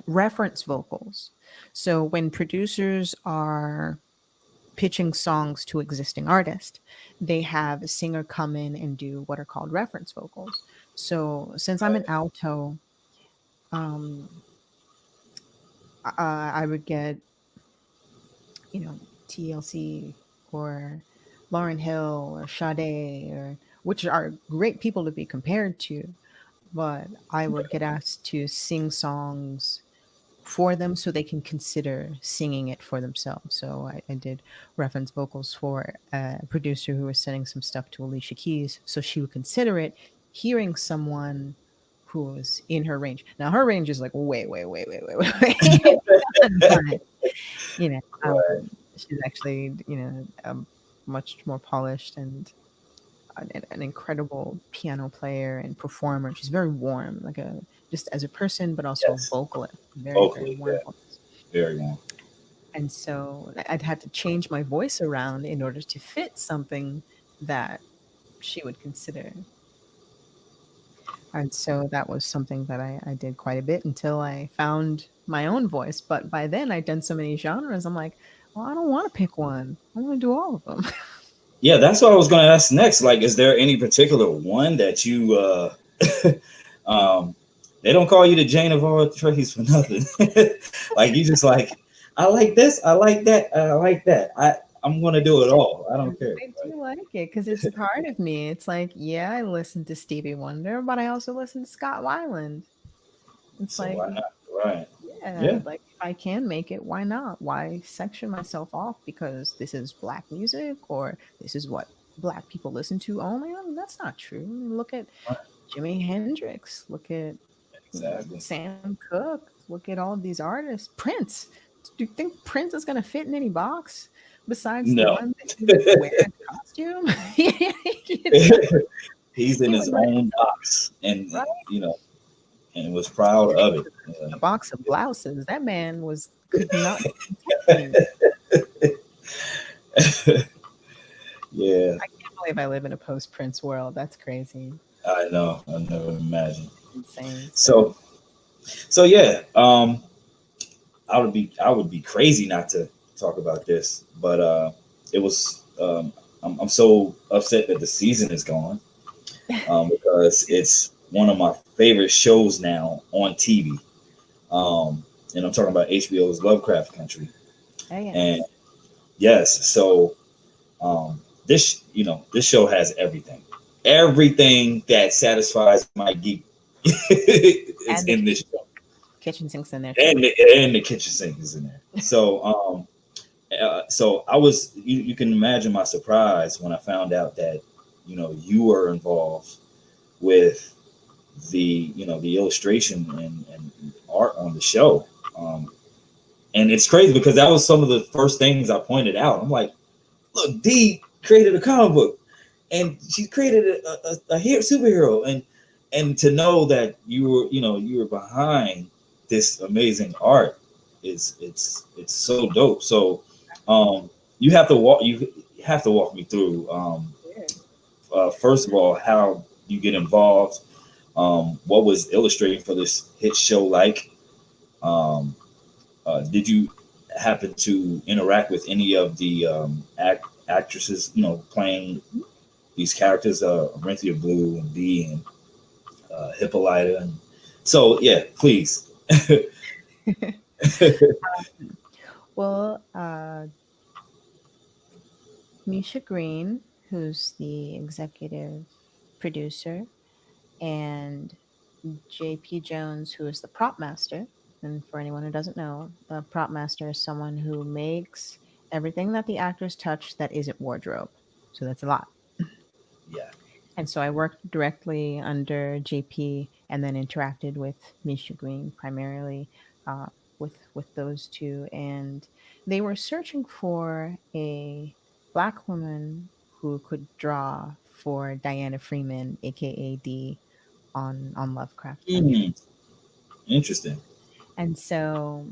reference vocals. So when producers are pitching songs to existing artists, they have a singer come in and do what are called reference vocals. So since I'm an alto, um, I would get, TLC or Lauren Hill or Sade, or which are great people to be compared to, but I would get asked to sing songs for them so they can consider singing it for themselves. So I did reference vocals for a producer who was sending some stuff to Alicia Keys so she would consider it, hearing someone who was in her range. Now her range is like way, way, way, way, way, way. But, you know, um, Right. she's actually, much more polished and an incredible piano player and performer. She's very warm, like a just as a person, but also a Yes. vocalist. Very, very Vocally, warm yeah. voice. Very warm. And so I'd had to change my voice around in order to fit something that she would consider. And so that was something that I did quite a bit until I found my own voice. But by then I'd done so many genres, I'm like, well, I don't want to pick one. I want to do all of them. Yeah, that's what I was gonna ask next. Like, is there any particular one that you um they don't call you the Jane of all trades for nothing. Like you just like, I like this, I like that, I like that. I'm gonna do it all. I don't care. I Like, do like it because it's a part of me. It's like, yeah, I listen to Stevie Wonder, but I also listen to Scott Weiland. It's so like, why not? Right. yeah, Yeah. like if I can make it, why not? Why section myself off because this is black music or this is what black people listen to only? That's not true. Look at Right. Jimi Hendrix. Look at Exactly. Sam Cooke. Look at all these artists. Prince. Do you think Prince is going to fit in any box besides the No. one that he would wear in costume? You know, He's in he his would wear, own box and right? and was proud of it. A box of blouses. That man could not be contained. Yeah, I can't believe I live in a post Prince world. That's crazy. I know. I never imagined. Insane. So yeah, I would be crazy not to talk about this, but it was I'm so upset that the season is gone because it's one of my favorite shows now on TV. And I'm talking about HBO's Lovecraft Country. Oh, yes. And yes, so this show has everything that satisfies my geek It's And the in this show, kitchen sink's in there too. and the kitchen sink is in there. So I was, you can imagine my surprise when I found out that, you were involved with the illustration and art on the show. And it's crazy because that was some of the first things I pointed out. I'm like, look, Dee created a comic book, and she created a superhero, and to know that you were behind this amazing art it's so dope. So you have to walk me through, first of all, how you get involved, what was illustrating for this hit show like. um, did you happen to interact with any of the actresses, playing these characters, Renthia Blue and Dee and Hippolyta? And so, yeah, please. Well, Misha Green, who's the executive producer, and JP Jones, who is the prop master. And for anyone who doesn't know, a prop master is someone who makes everything that the actors touch that isn't wardrobe. So that's a lot. Yeah. And so I worked directly under JP and then interacted with Misha Green primarily, uh, with those two. And they were searching for a black woman who could draw for Diana Freeman, aka D, on Lovecraft Hmm. Country. Interesting. And so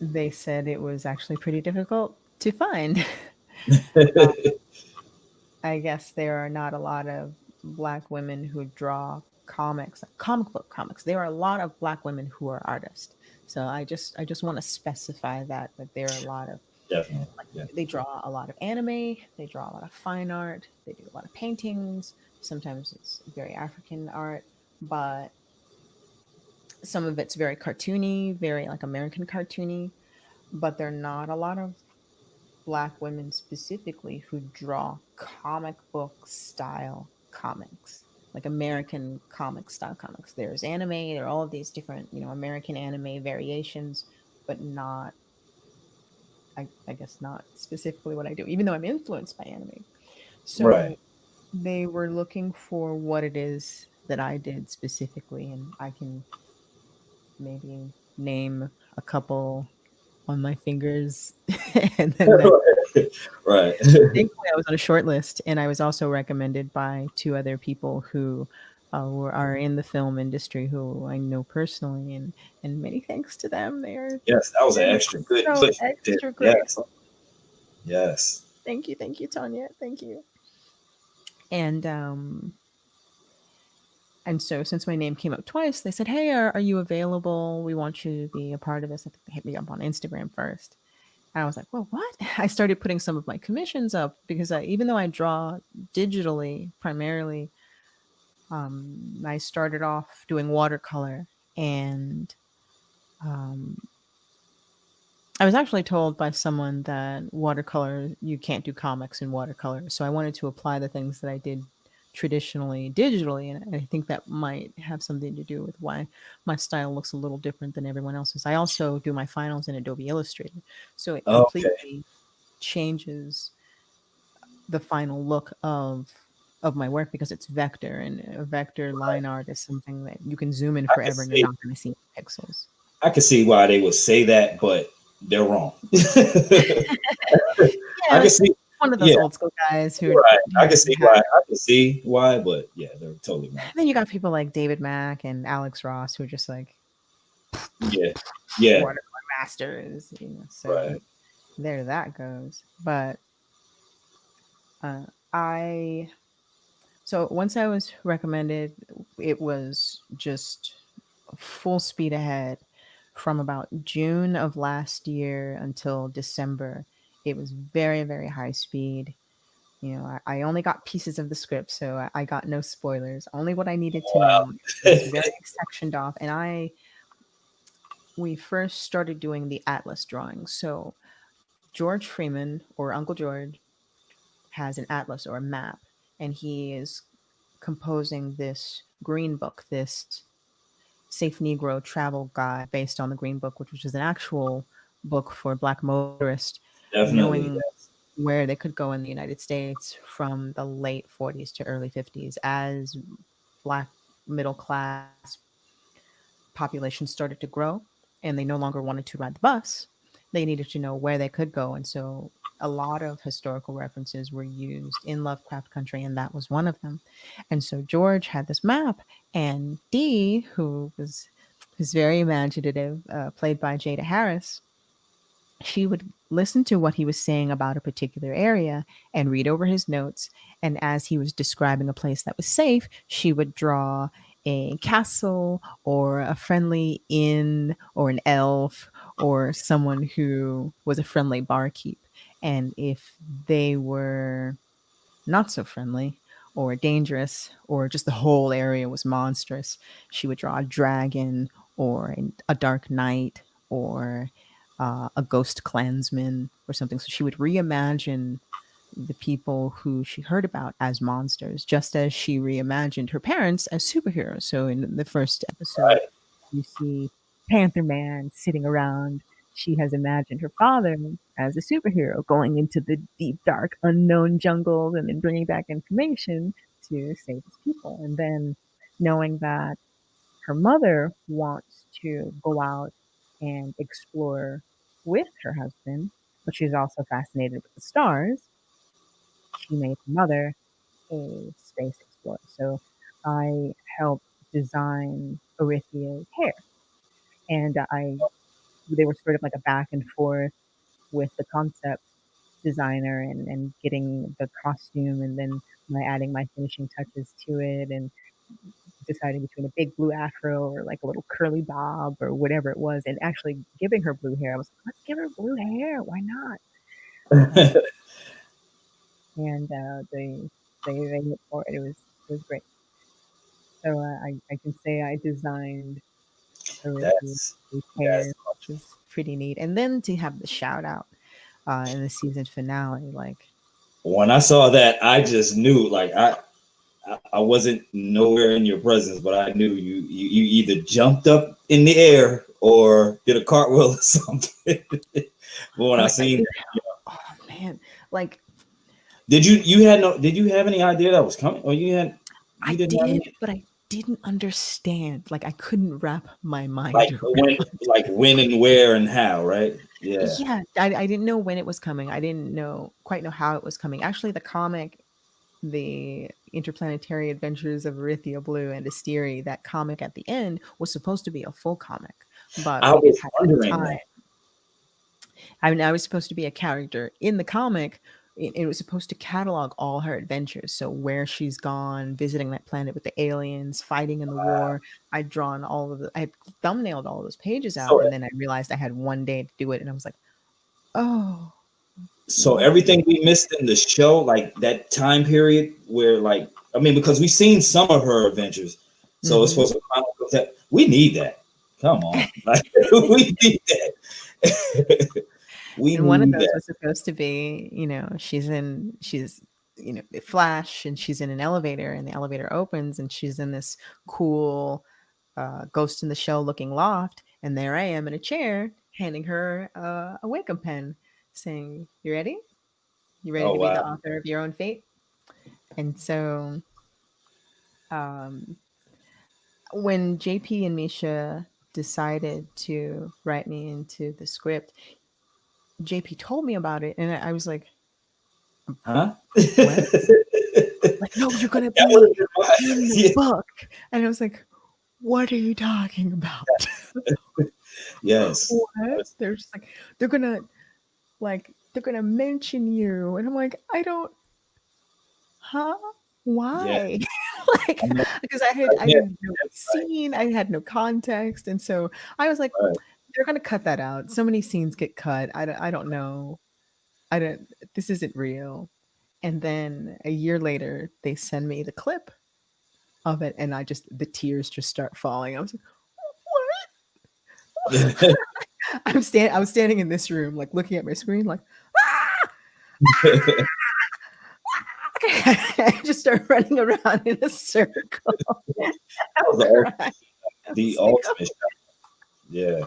they said it was actually pretty difficult to find. Uh, I guess there are not a lot of black women who draw comics, comic book comics. There are a lot of black women who are artists. So I just want to specify that there are a lot of, Definitely. like, Yeah. they draw a lot of anime, they draw a lot of fine art, they do a lot of paintings. Sometimes it's very African art, but some of it's very cartoony, very like American cartoony. But there are not a lot of black women specifically who draw comic book style comics, like American comic style comics. There's anime, there are all of these different, American anime variations, but not, I guess, not specifically what I do, even though I'm influenced by anime. Right. So they were looking for what it is that I did specifically, and I can maybe name a couple on my fingers. And then that, Right. thankfully, I was on a short list, and I was also recommended by two other people who are in the film industry who I know personally, and many thanks to them. Yes, that was an They're extra good so push. extra Yes. grateful. Yes. Thank you, Tanya. Thank you. And so since my name came up twice, they said, "Hey, are you available? We want you to be a part of this." I think they hit me up on Instagram first. And I was like, well, what? I started putting some of my commissions up because even though I draw digitally primarily, I started off doing watercolor. And um, I was actually told by someone that watercolor, you can't do comics in watercolor. So I wanted to apply the things that I did traditionally digitally. And I think that might have something to do with why my style looks a little different than everyone else's. I also do my finals in Adobe Illustrator. So it Okay. completely changes the final look of my work because it's vector, and a vector line art is something that you can zoom in I can forever and you're see. not going to see pixels. I can see why they would say that, but they're wrong. I Yeah, can it's see. one of those Yeah. old school guys who Right. I can who see have. why. I can see why, but yeah, they're totally wrong. Then you got people like David Mack and Alex Ross who are just like Yeah. Yeah. watercolor masters, so Right. there that goes. But uh, I so once I was recommended, it was just full speed ahead from about June of last year until December. It was very, very high speed. I only got pieces of the script, so I got no spoilers. Only what I needed to Wow. know. It was very sectioned off, and we first started doing the atlas drawings. So George Freeman, or Uncle George, has an atlas or a map, and he is composing this Green Book, this Safe Negro travel guide based on the Green Book, which was an actual book for Black motorists, Definitely. knowing where they could go in the United States from the late 40s to early 50s as Black middle class population started to grow and they no longer wanted to ride the bus. They needed to know where they could go. And so a lot of historical references were used in Lovecraft Country, and that was one of them. And so George had this map, and Dee, who's very imaginative, played by Jada Harris, she would listen to what he was saying about a particular area and read over his notes. And as he was describing a place that was safe, she would draw a castle or a friendly inn or an elf or someone who was a friendly barkeep. And if they were not so friendly or dangerous or just the whole area was monstrous, she would draw a dragon or a dark knight or a ghost clansman or something. So she would reimagine the people who she heard about as monsters, just as she reimagined her parents as superheroes. So in the first episode, Right. you see Panther Man sitting around. She has imagined her father as a superhero going into the deep, dark, unknown jungles and then bringing back information to save his people. And then knowing that her mother wants to go out and explore with her husband, but she's also fascinated with the stars. She made her mother a space explorer. So I helped design Orithia's hair, and they were sort of like a back and forth with the concept designer and getting the costume, and then my adding my finishing touches to it, and deciding between a big blue afro or like a little curly bob or whatever it was, and actually giving her blue hair. I was like, let's give her blue hair. Why not? And they went for it. It was great. So I can say I designed Orithia's that's hair, that's which was pretty neat. And then to have the shout out in the season finale, like when I saw that, I just knew like I wasn't nowhere in your presence, but I knew you either jumped up in the air or did a cartwheel or something. But when I seen that, oh man, like did you have any idea that was coming? Or you I didn't have did, any but I didn't understand. Like I couldn't wrap my mind like around. when and where and how, right? Yeah. Yeah, I didn't know when it was coming. I didn't quite know how it was coming. Actually, the comic, The Interplanetary Adventures of Erythia Blue and Asteri, that comic at the end was supposed to be a full comic, but I we didn't was have enough wondering time. that. I mean, I was supposed to be a character in the comic. It was supposed to catalog all her adventures. So where she's gone, visiting that planet with the aliens, fighting in the war. I had thumbnailed all of those pages out, So and then I realized I had one day to do it, and I was like, oh, so what? everything we missed in the show, like that time period where like I mean, because we've seen some of her adventures, so it's Hmm. supposed to chronicle that. We need that. Come on. Like we need that. We And one of need those that. was supposed to be, she's, Flash, and she's in an elevator, and the elevator opens, and she's in this cool Ghost in the Shell looking loft, and there I am in a chair handing her a Wacom pen, saying, "You ready? You ready Oh to be wow. the author of your own fate?" And so, um, when JP and Misha decided to write me into the script, JP told me about it, and I was like, Huh? "What?" Like, "No, you're gonna That be would in the have been book." And I was like, "What are you talking about?" yes. What? They're just like, they're gonna they're gonna mention you. And I'm like, I don't, huh? Yeah. Why? Like, I know. because I Yeah. didn't know the scene, I had no context. And so I was like, Right. they're gonna cut that out. So many scenes get cut. I don't know. I don't This isn't real. And then a year later, they send me the clip of it, and the tears just start falling. I was like, Right. what? I was standing in this room, like looking at my screen, like, ah! I just started running around in a circle. The ultimate shot. Yeah.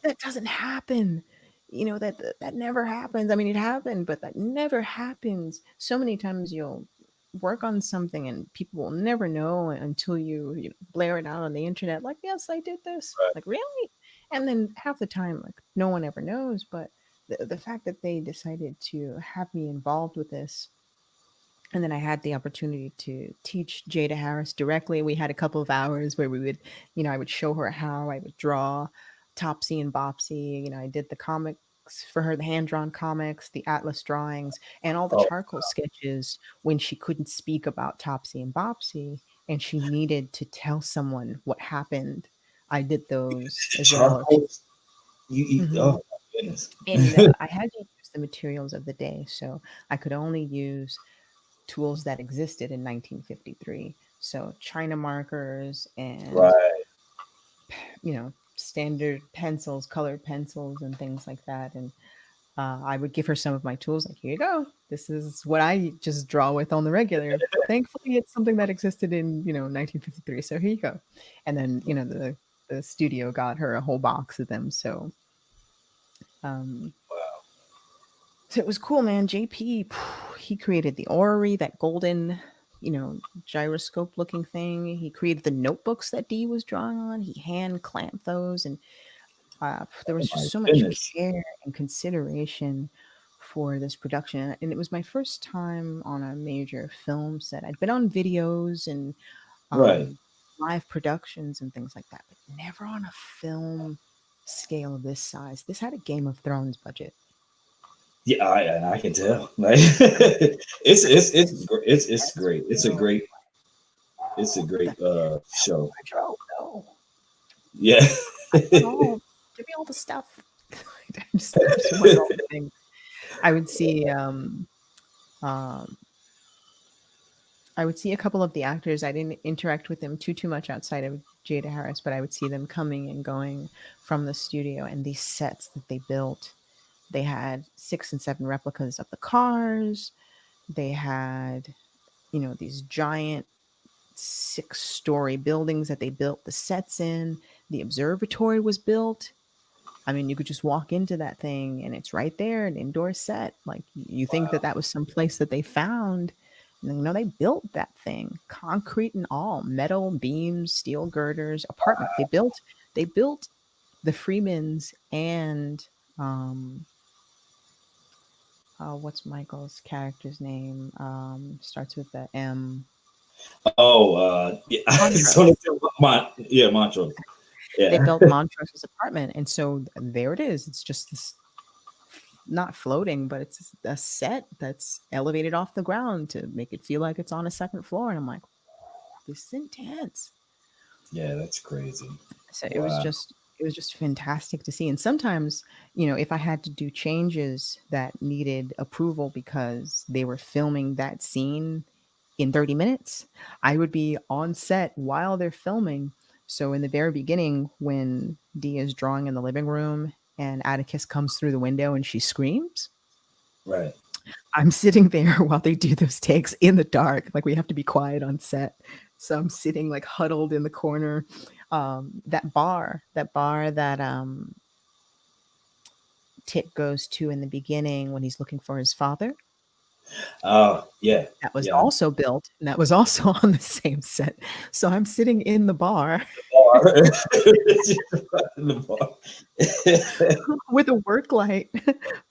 That doesn't happen. You know, that never happens. I mean, it happened, but that never happens. So many times you'll work on something and people will never know until you blare it out on the internet, like, yes, I did this. Right. Like, really? And then half the time, like, no one ever knows. But the fact that they decided to have me involved with this, and then I had the opportunity to teach Jada Harris directly. We had a couple of hours where we would, I would show her how I would draw Topsy and Bopsy. I did the comics for her, the hand-drawn comics, the atlas drawings, and all the Oh, charcoal sketches when she couldn't speak about Topsy and Bopsy and she needed to tell someone what happened. I did those as well. charcoal. Mhm. Oh my goodness. And I had to use the materials of the day, so I could only use tools that existed in 1953. So China markers and Right. standard pencils, colored pencils, and things like that. And I would give her some of my tools, like, here you go. This is what I just draw with on the regular. Thankfully, it's something that existed in 1953. So here you go. And then the studio got her a whole box of them. So Wow. so it was cool, man. JP, he created the orrery, that golden, gyroscope looking thing. He created the notebooks that Dee was drawing on. He hand clamped those. And there was Oh my just so much goodness. care and consideration for this production. And it was my first time on a major film set. I'd been on videos and Right. live productions and things like that, but never on a film scale of this size. This had a Game of Thrones budget. Yeah, I can tell. Like it's great. It's a great show. No. Yeah. Oh, give me all the stuff. I just wanted all the things. I would see a couple of the actors. I didn't interact with them too much outside of Jada Harris, but I would see them coming and going from the studio, and these sets that they built. They had 6 and 7 replicas of the cars. They had, these giant 6-story buildings that they built the sets in. The observatory was built. I mean, you could just walk into that thing and it's right there, an indoor set. Like, you think that was some place that they found. And they built that thing, concrete and all, metal beams, steel girders, apartment. They built the Freemans and what's Michael's character's name? Starts with the M. Oh, yeah. Montrose. Yeah. They built Montrose's apartment, and so there it is. It's just this, not floating, but it's a set that's elevated off the ground to make it feel like it's on a second floor. And I'm like, this is intense. Yeah, that's crazy. So it was just fantastic to see. And sometimes, if I had to do changes that needed approval because they were filming that scene in 30 minutes, I would be on set while they're filming. So in the very beginning, when Dee is drawing in the living room and Atticus comes through the window and she screams, right, I'm sitting there while they do those takes in the dark. Like, we have to be quiet on set. So I'm sitting like huddled in the corner. That bar that Tip goes to in the beginning when he's looking for his father. Yeah. That was also built, and that was also on the same set. So I'm sitting in the bar with a work light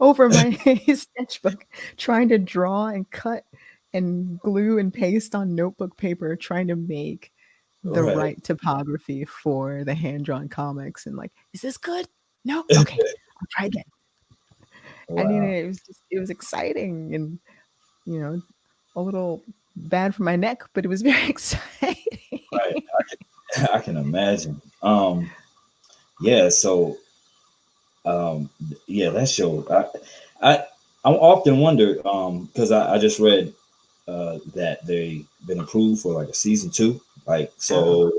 over my sketchbook, trying to draw and cut and glue and paste on notebook paper, trying to make the right typography for the hand-drawn comics. And like, is this good? No? Okay, I'll try again. Wow. And it was exciting and a little bad for my neck, but it was very exciting. Right. I can imagine. Yeah, so that show. I often wonder, because I just read that they've been approved for like a season 2. Like, so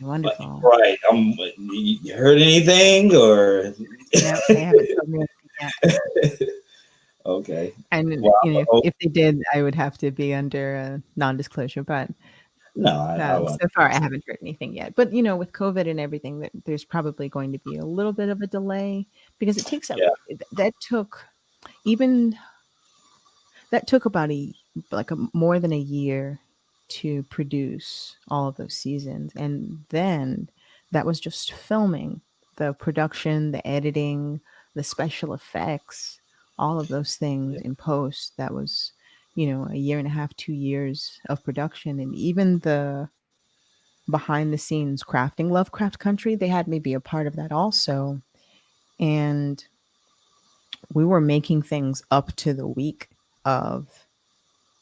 wonderful. Right. You heard anything or no, they haven't told me anything yet. Okay. And Well, if they did, I would have to be under a non-disclosure. But no, I won't. so far, I haven't heard anything yet. But with COVID and everything, there's probably going to be a little bit of a delay because it takes Yeah. that took even that took about more than a year to produce all of those seasons, and then that was just filming, the production, the editing, the special effects, all of those things Yeah. in post. That was a year and a half, 2 years of production, and even the behind the scenes crafting Lovecraft Country, they had me be a part of that also. And we were making things up to the week of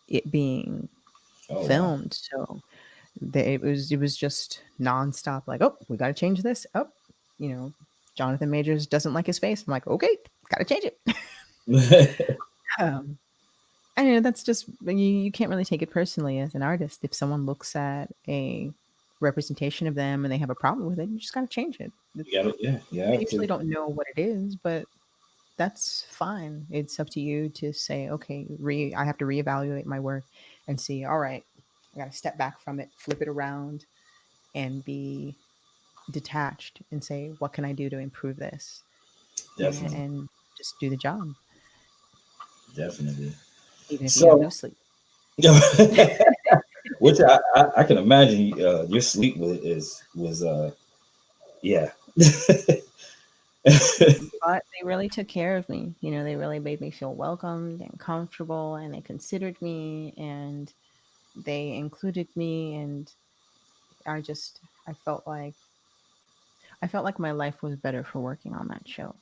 it being Oh wow. filmed. So it was just nonstop. Like, oh, we got to change this. Oh, you know, Jonathan Majors doesn't like his face. I'm like, okay, got to change it. um, and that's just you can't really take it personally as an artist. If someone looks at a representation of them and they have a problem with it, you just got to change it. Yeah. They usually don't know what it is, but that's fine. It's up to you to say, okay, I have to reevaluate my work and see, all right, I got to step back from it, flip it around, and be detached and say, what can I do to improve this? Definitely. And just do the job, Definitely. even if you have no sleep. Which I can imagine your sleep was yeah. But they really took care of me. They really made me feel welcomed and comfortable, and they considered me, and they included me, and I just I felt like my life was better for working on that show.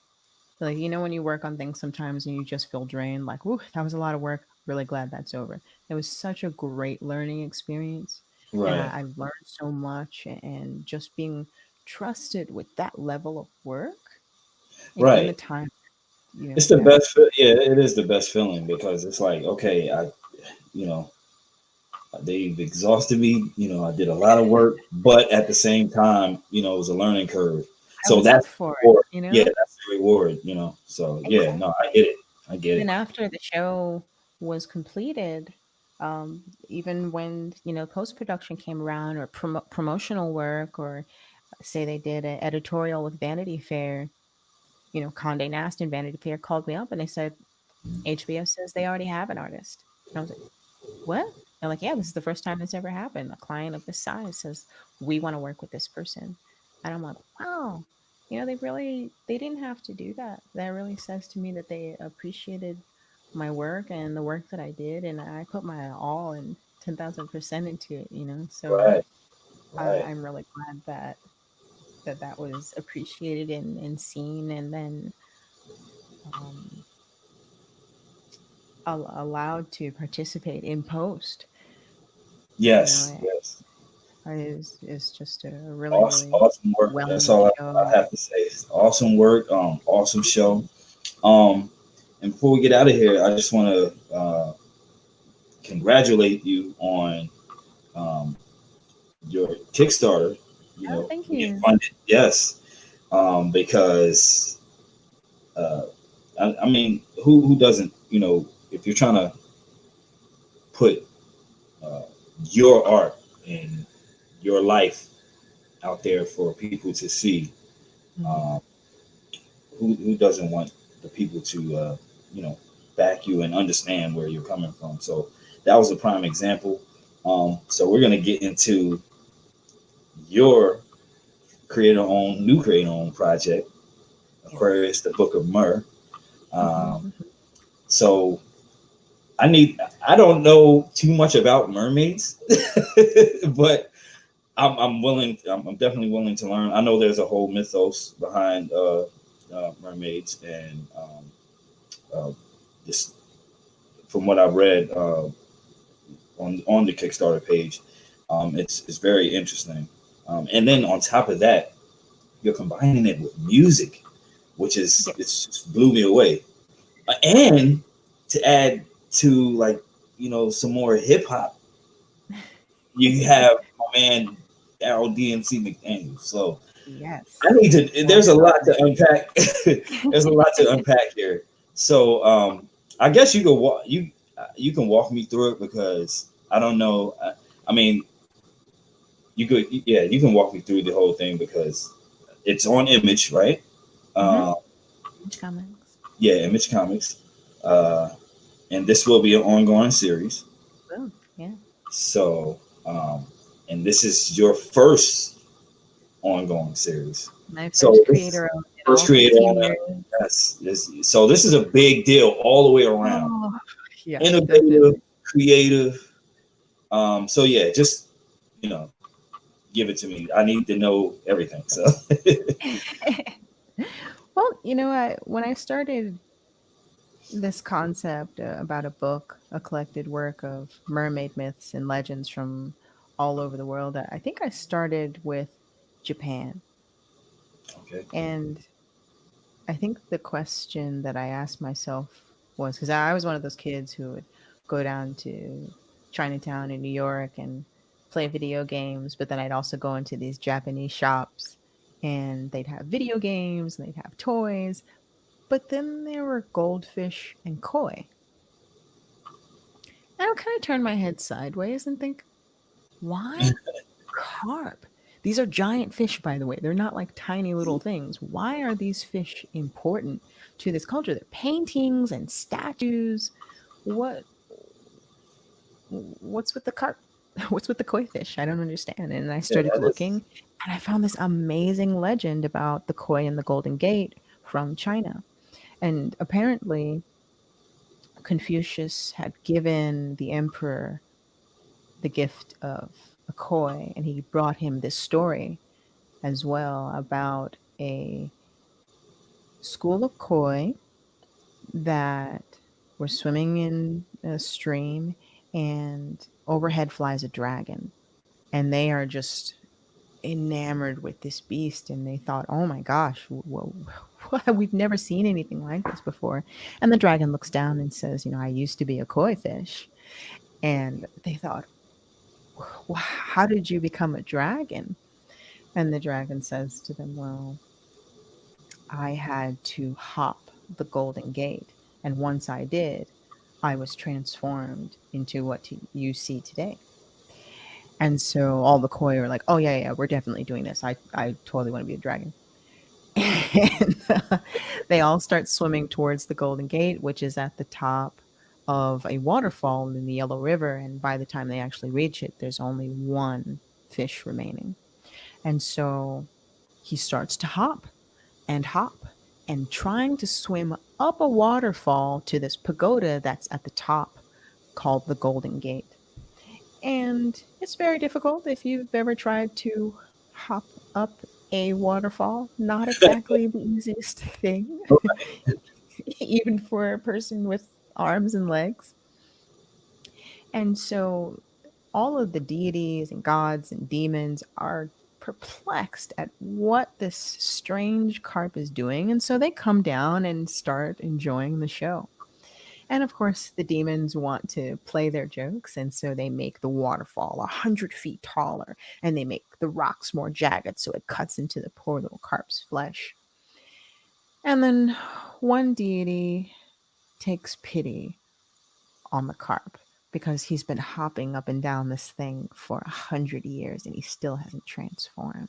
Like, when you work on things sometimes and you just feel drained, like, whoo, that was a lot of work. Really glad that's over. It was such a great learning experience. And Right. I learned so much, and just being trusted with that level of work in the Right. time, It's the that. best. Yeah, it is the best feeling because it's like, okay, you know, they've exhausted me. I did a lot of work, but at the same time, it was a learning curve. I So was up that's the for reward. Yeah, it. that's the reward. So yeah, no, I Exactly. get it. I get Even it. after the show was completed, even when post production came around, or promotional work, or say they did an editorial with Vanity Fair, Condé Nast and Vanity Fair called me up and they said HBO says they already have an artist. And I was like, what? They're like, yeah, this is the first time this ever happened. A client of this size says we want to work with this person, and I'm like, wow. They didn't have to do that. That really says to me that they appreciated my work and the work that I did, and I put my all and 10,000% into it. So Right. Right. I'm really glad that was appreciated and seen, and then um, allowed to participate in post. Yes. Yes. Is just a really, Awesome. really Awesome work. well That's made all show. I have to say. Awesome work. Awesome show. And before we get out of here, I just want to congratulate you on um, your Kickstarter. Oh, thank You get you. funded. Yes, because I mean, who doesn't? If you're trying to put uh, your art and your life out there for people to see, Mhm. um, who doesn't want the people to back you and understand where you're coming from? So that was a prime example. So we're gonna get into your creator owned project, Yeah. Aquarius, the Book of Mer. Mhm, Um, mhm. so I don't know too much about mermaids, but I'm definitely willing to learn. I know there's a whole mythos behind mermaids, and uh, just from what I've read on the Kickstarter page, it's very interesting. And then on top of that, you're combining it with music, which is Yeah. it's just blew me away. And to add to, like, some more hip hop, you have my man Daryl DMC McDaniel. So I Yes. need to. One There's a of lot to unpack. There's a lot to unpack here. So I guess you can walk me through it because I don't know. I mean, you can walk me through the whole thing because it's on Image, right? Mm-hmm. Uh, Which comics? yeah, Image Comics, uh, and this will be an ongoing series. Oh, yeah. So, and this is your first ongoing series. My So first this is creator in first all creator 15 on years. so this is a big deal all the way around. Oh, yeah, Innovative, definitely. creative. So yeah, just you know, give it to me. I need to know everything. So Well, when I started this concept about a book, a collected work of mermaid myths and legends from all over the world, I think I started with Japan. okay, And I think the question that I asked myself was because I was one of those kids who would go down to Chinatown in New York and play video games, but then I'd also go into these Japanese shops and they'd have video games and they'd have toys, but then there were goldfish and koi. And I would kind of turn my head sideways and think, why carp? These are giant fish, by the way. They're not like tiny little things. Why are these fish important to this culture? They're paintings and statues. What what's with the carp? What's with the koi fish? I don't understand. And I yeah, started that is looking and I found this amazing legend about the koi and the Golden Gate from China. And apparently Confucius had given the emperor the gift of a koi and he brought him this story as well about a school of koi that were swimming in a stream and overhead flies a dragon and they are just enamored with this beast and they thought, oh my gosh, we've never seen anything like this before. And the dragon looks down and says, I used to be a koi fish. And they thought, how did you become a dragon? And the dragon says to them, well, I had to hop the Golden Gate. And once I did, I was transformed into what you see today. And so all the koi are like, oh, yeah, yeah, we're definitely doing this. I totally want to be a dragon. And they all start swimming towards the Golden Gate, which is at the top of a waterfall in the Yellow River. And by the time they actually reach it, there's only one fish remaining. And so he starts to hop and trying to swim up a waterfall to this pagoda that's at the top called the Golden Gate. And it's very difficult if you've ever tried to hop up a waterfall. Not exactly the easiest thing, even for a person with arms and legs. And so all of the deities and gods and demons are perplexed at what this strange carp is doing. And so they come down and start enjoying the show. And of course, the demons want to play their jokes. And so they make the waterfall 100 feet taller and they make the rocks more jagged so it cuts into the poor little carp's flesh. And then one deity takes pity on the carp because he's been hopping up and down this thing for 100 years and he still hasn't transformed.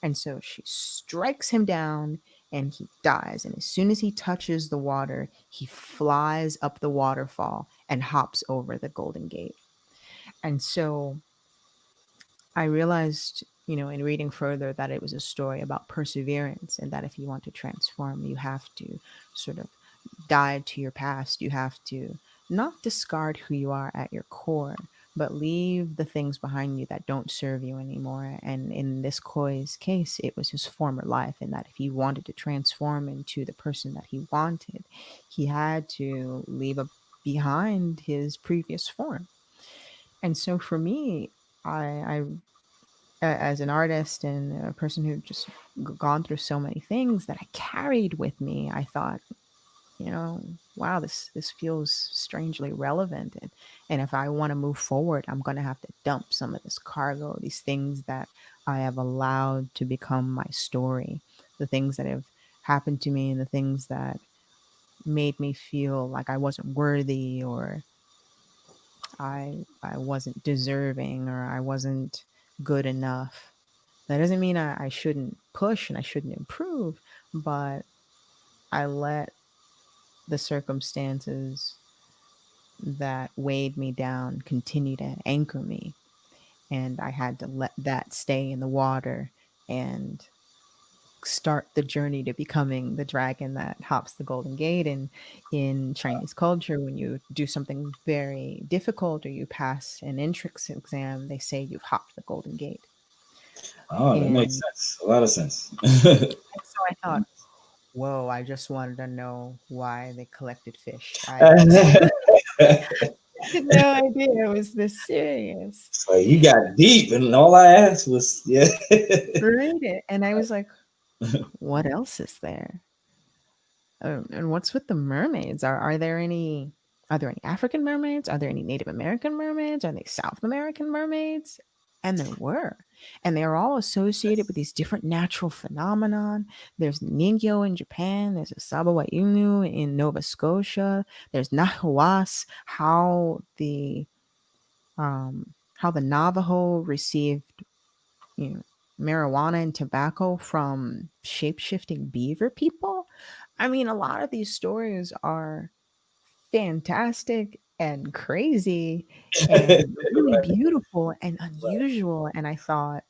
And so she strikes him down and he dies. And as soon as he touches the water, he flies up the waterfall and hops over the Golden Gate. And so I realized, in reading further, that it was a story about perseverance and that if you want to transform, you have to sort of die to your past. You have to not discard who you are at your core, but leave the things behind you that don't serve you anymore. And in this Koi's case, it was his former life, and that if he wanted to transform into the person that he wanted, he had to leave behind his previous form. And so for me, as an artist and a person who just gone through so many things that I carried with me, I thought, you know, wow, this feels strangely relevant. And if I want to move forward, I'm going to have to dump some of this cargo, these things that I have allowed to become my story, the things that have happened to me and the things that made me feel like I wasn't worthy, or I wasn't deserving, or I wasn't good enough. That doesn't mean I shouldn't push and I shouldn't improve, but I let the circumstances that weighed me down continue to anchor me. And I had to let that stay in the water and start the journey to becoming the dragon that hops the golden gate. And in Chinese culture, when you do something very difficult or you pass an entrance exam, they say you've hopped the golden gate. Oh, that makes And sense. A lot of sense. so I thought, whoa, I just wanted to know why they collected fish. I had no idea it was this serious. So you got deep, and all I asked was, yeah. Right. And I was like, what else is there? And what's with the mermaids? Are there any African mermaids? Are there any Native American mermaids? Are they South American mermaids? And there were. And they are all associated with these different natural phenomenon. There's Ningyo in Japan, there's a Sabawa Inu in Nova Scotia, there's Nahuas, how the Navajo received, you know, marijuana and tobacco from shape-shifting beaver people. I mean, a lot of these stories are fantastic and crazy and really Right, beautiful and right. unusual. And I thought,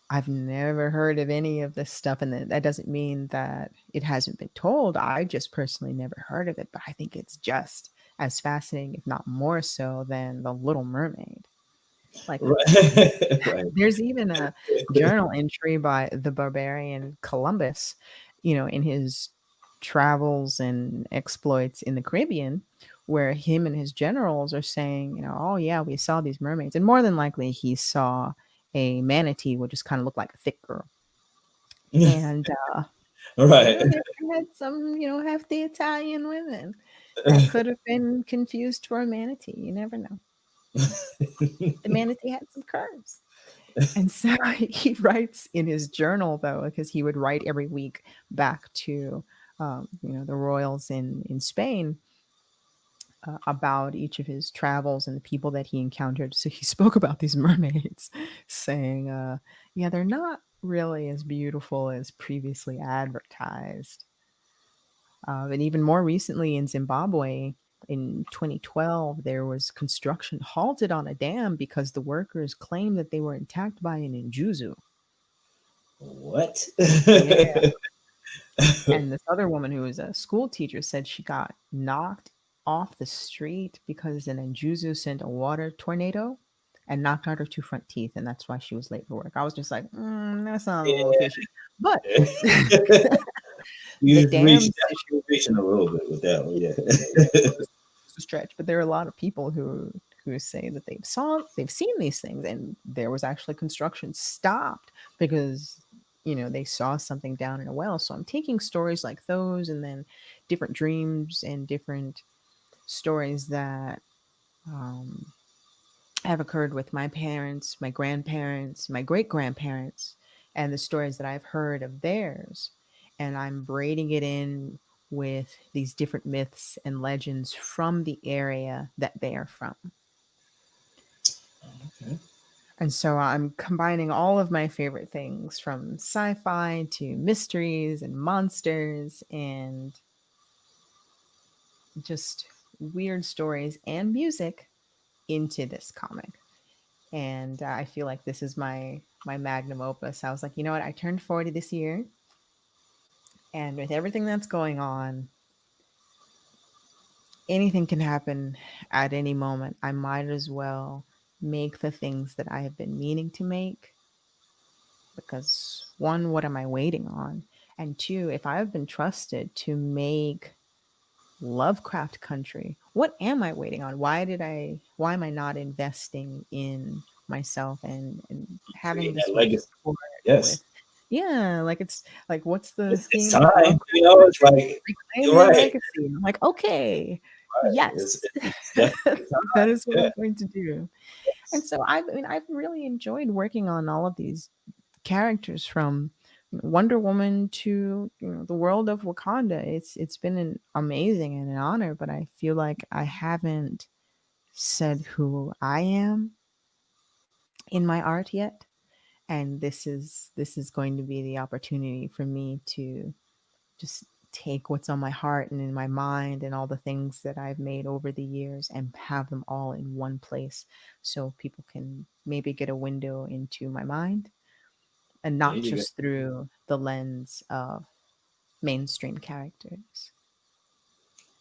I've never heard of any of this stuff. And that doesn't mean that it hasn't been told. I just personally never heard of it, but I think it's just as fascinating, if not more so, than The Little Mermaid. Like, Right. there's even a journal entry by the barbarian Columbus, in his travels and exploits in the Caribbean, where him and his generals are saying, oh yeah, we saw these mermaids. And more than likely he saw a manatee, which just kind of looked like a thick girl. And Right. they had some, hefty Italian women that could have been confused for a manatee. You never know. The manatee had some curves. And so he writes in his journal, though, because he would write every week back to, the royals in Spain, about each of his travels and the people that he encountered. So he spoke about these mermaids, saying, yeah, they're not really as beautiful as previously advertised. And even more recently in Zimbabwe, in 2012, there was construction halted on a dam because the workers claimed that they were attacked by an injuzu. What? Yeah. And this other woman who was a school teacher said she got knocked off the street because an injuzu sent a water tornado and knocked out her two front teeth, and that's why she was late for work. I was just like, that sounds a little Yeah. fishy. But the You've dam reached reaching a little bit with that one, yeah. was a stretch, but there are a lot of people who say that they've seen these things, and there was actually construction stopped because they saw something down in a well. So I'm taking stories like those, and then different dreams and different stories that um, have occurred with my parents, my grandparents, my great grandparents, and the stories that I've heard of theirs. And I'm braiding it in with these different myths and legends from the area that they are from. Okay. And so I'm combining all of my favorite things from sci fi to mysteries and monsters and just weird stories and music into this comic. And I feel like this is my magnum opus. I was like, you know what? I turned 40 this year, and with everything that's going on, anything can happen at any moment. I might as well make the things that I have been meaning to make, because one, what am I waiting on? And two, if I've been trusted to make Lovecraft country, what am I waiting on? Why am I not investing in myself and having Creating this that legacy. rapport Yes. with, yeah, like it's like, what's the It's theme time. of Lovecraft It's country? like, Reclaim you're your right. legacy. I'm like, okay, Right. yes, It's definitely that time. is what Yeah. I'm going to do. And so I've really enjoyed working on all of these characters, from Wonder Woman to the world of Wakanda. It's been an amazing and an honor, but I feel like I haven't said who I am in my art yet, and this is going to be the opportunity for me to just take what's on my heart and in my mind and all the things that I've made over the years and have them all in one place so people can maybe get a window into my mind and There not you go. just through the lens of mainstream characters.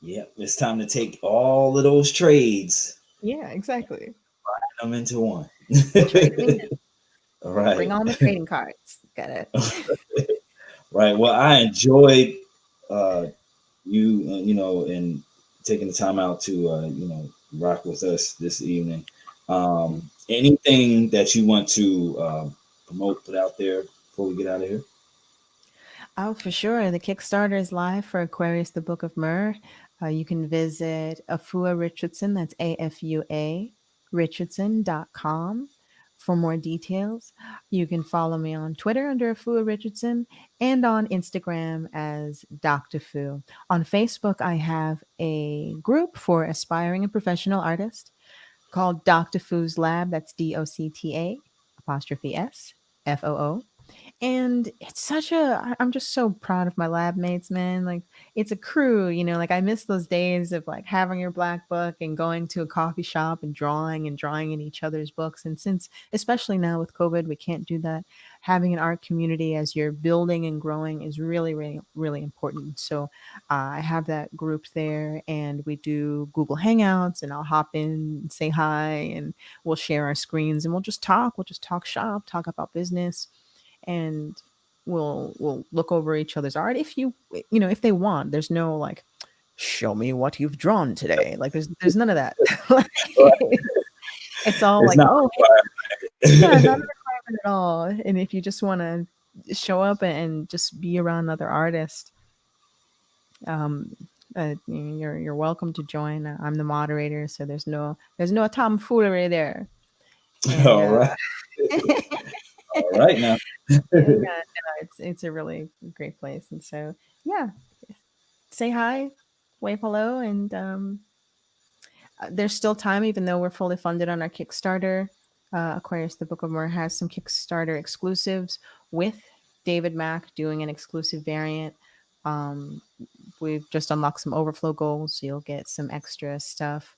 Yeah, it's time to take all of those trades, Yeah, exactly. them into one. Trade them in. All right. Bring on the trading cards. Got it. Right. Well, I enjoyed uh, and taking the time out to rock with us this evening. Anything that you want to promote, put out there before we get out of here? Oh, for sure. The Kickstarter is live for Aquarius, the Book of Mer. You can visit Afua Richardson, that's AFUA, Richardson.com for more details. You can follow me on Twitter under Afua Richardson and on Instagram as Dr. Fu. On Facebook, I have a group for aspiring and professional artists called Dr. Fu's Lab. That's DOCTA apostrophe S FOO. And it's such I'm just so proud of my lab mates, man. Like it's a crew, like I miss those days of like having your black book and going to a coffee shop and drawing in each other's books. And since, especially now with COVID, we can't do that. Having an art community as you're building and growing is really, really, really important. So I have that group there and we do Google Hangouts and I'll hop in and say hi and we'll share our screens and we'll just talk. We'll just talk shop, talk about business, and we'll look over each other's art if they want. There's no like, show me what you've drawn today. Like there's none of that. It's all It's like, not oh yeah, required. not a requirement at all. And if you just want to show up and just be around other artists, um you're welcome to join. I'm the moderator, so there's no tomfoolery there. And All right. All right now. yeah, no, it's a really great place. And so yeah, say hi, wave hello, and there's still time, even though we're fully funded on our Kickstarter. Aquarius, the Book of Mer has some Kickstarter exclusives with David Mack doing an exclusive variant. Um, we've just unlocked some overflow goals, so you'll get some extra stuff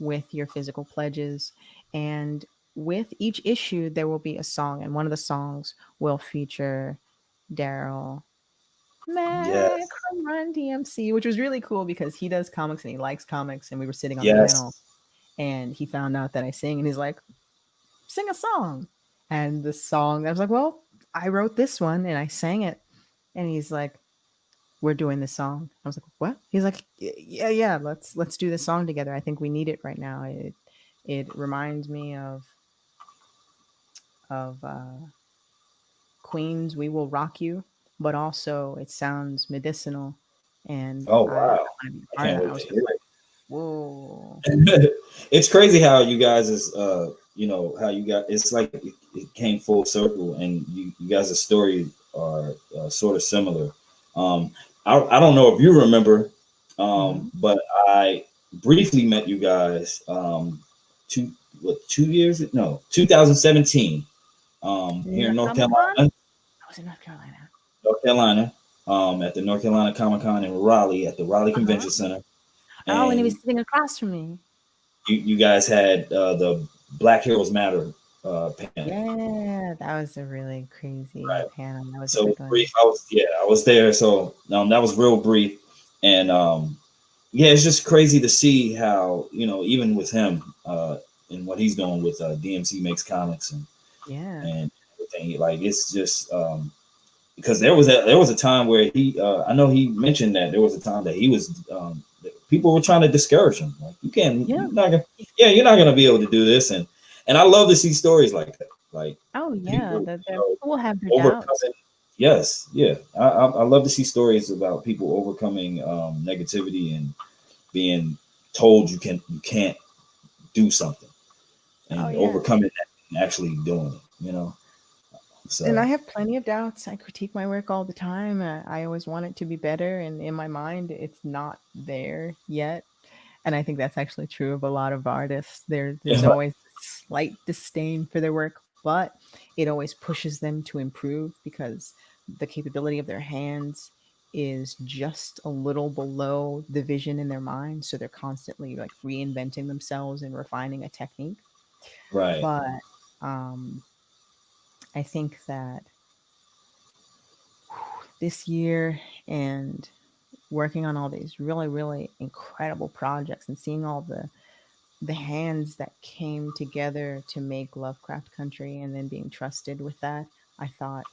with your physical pledges. And with each issue, there will be a song, and one of the songs will feature Daryl Mac Yes. from Run DMC, which was really cool because he does comics and he likes comics. And we were sitting on the panel Yes. and he found out that I sing and he's like, sing a song. And the song, I was like, well, I wrote this one and I sang it. And he's like, we're doing this song. I was like, what? He's like, yeah, let's do this song together. I think we need it right now. It reminds me of Queen's "We Will Rock You," but also it sounds medicinal, and Oh I wow. want to be a I part of can't that. I wait was to like, hear whoa, it. It's crazy how you guys is how you got it's like it came full circle and you guys' story are sort of similar. Um I don't know if you remember, hmm but I briefly met you guys 2 years, no, 2017, here in Not North Comic Con. Carolina. I was in North Carolina. North Carolina, at the North Carolina Comic Con in Raleigh at the Raleigh Uh huh. Convention Center, Oh, and he was and sitting across from me. you guys had the Black Heroes Matter panel. Yeah, that was a really crazy Right. panel. That was a So good one. brief. I was there. So that was real brief, and yeah, it's just crazy to see how even with him and what he's doing with DMC Makes Comics Yeah. and everything. Like it's just because there was a time where he I know he mentioned that there was a time that he was people were trying to discourage him, like Yeah. you're not gonna be able to do this, and I love to see stories like that, like Oh yeah. people The people will have their doubts. overcoming. Yes, yeah, I love to see stories about people overcoming negativity and being told you can't do something Oh and yeah. overcoming that and actually doing it, So And I have plenty of doubts. I critique my work all the time. I always want it to be better, and in my mind, it's not there yet. And I think that's actually true of a lot of artists. There's always slight disdain for their work, but it always pushes them to improve because the capability of their hands is just a little below the vision in their mind. So they're constantly like reinventing themselves and refining a technique. right, But um, I think that this year and working on all these really, really incredible projects and seeing all the hands that came together to make Lovecraft Country and then being trusted with that, I thought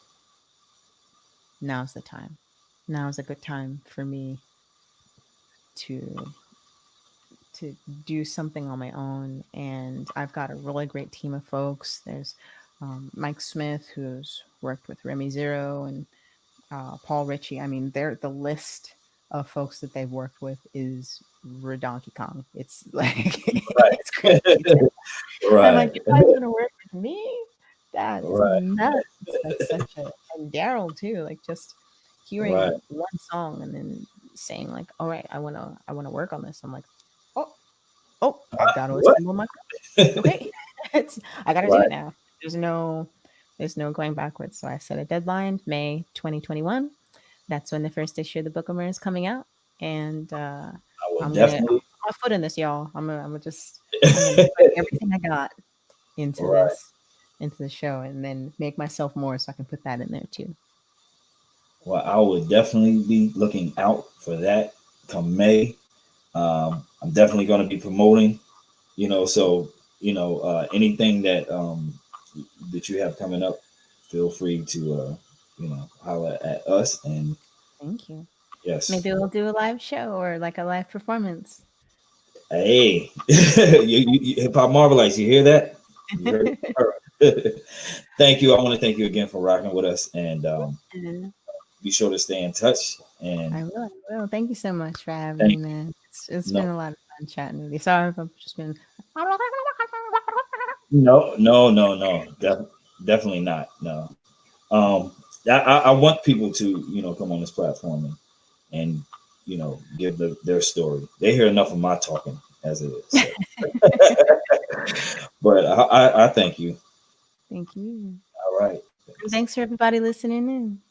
now's the time. Now's a good time for me to do something on my own. And I've got a really great team of folks. There's Mike Smith, who's worked with Remy Zero, and Paul Ritchie. I mean, the list of folks that they've worked with is Donkey Kong. It's like it's crazy. I'm right, like, you guys gonna work with me? That's right, nuts. That's such a and Daryl too. Like just right, hearing one song and then saying like, all right, I wanna work on this. I'm like, oh, I've got to what? assemble my okay. I gotta do Right. it now. There's no there's no going backwards. So I set a deadline, May 2021. That's when the first issue of the Book of Mer is coming out. And I will I'm gonna definitely. put my foot in this, y'all. I'm gonna put everything I got into Right. the show and then make myself more so I can put that in there too. Well, I would definitely be looking out for that come May. I'm definitely going to be promoting, so anything that you have coming up, feel free to holler at us. And Thank you. yes, Maybe we'll do a live show or like a live performance. hey, you hip hop Marvelites, you hear that? You heard it. Thank you. I want to thank you again for rocking with us, and And be sure to stay in touch. And I will. Thank you so much for having me, thank man. It's been no, a lot of fun chatting with you. Sorry if I've just been no, definitely not. No, I want people to come on this platform and give their story. They hear enough of my talking as it is. So. But I thank you. Thank you. All right. And thanks for everybody listening in.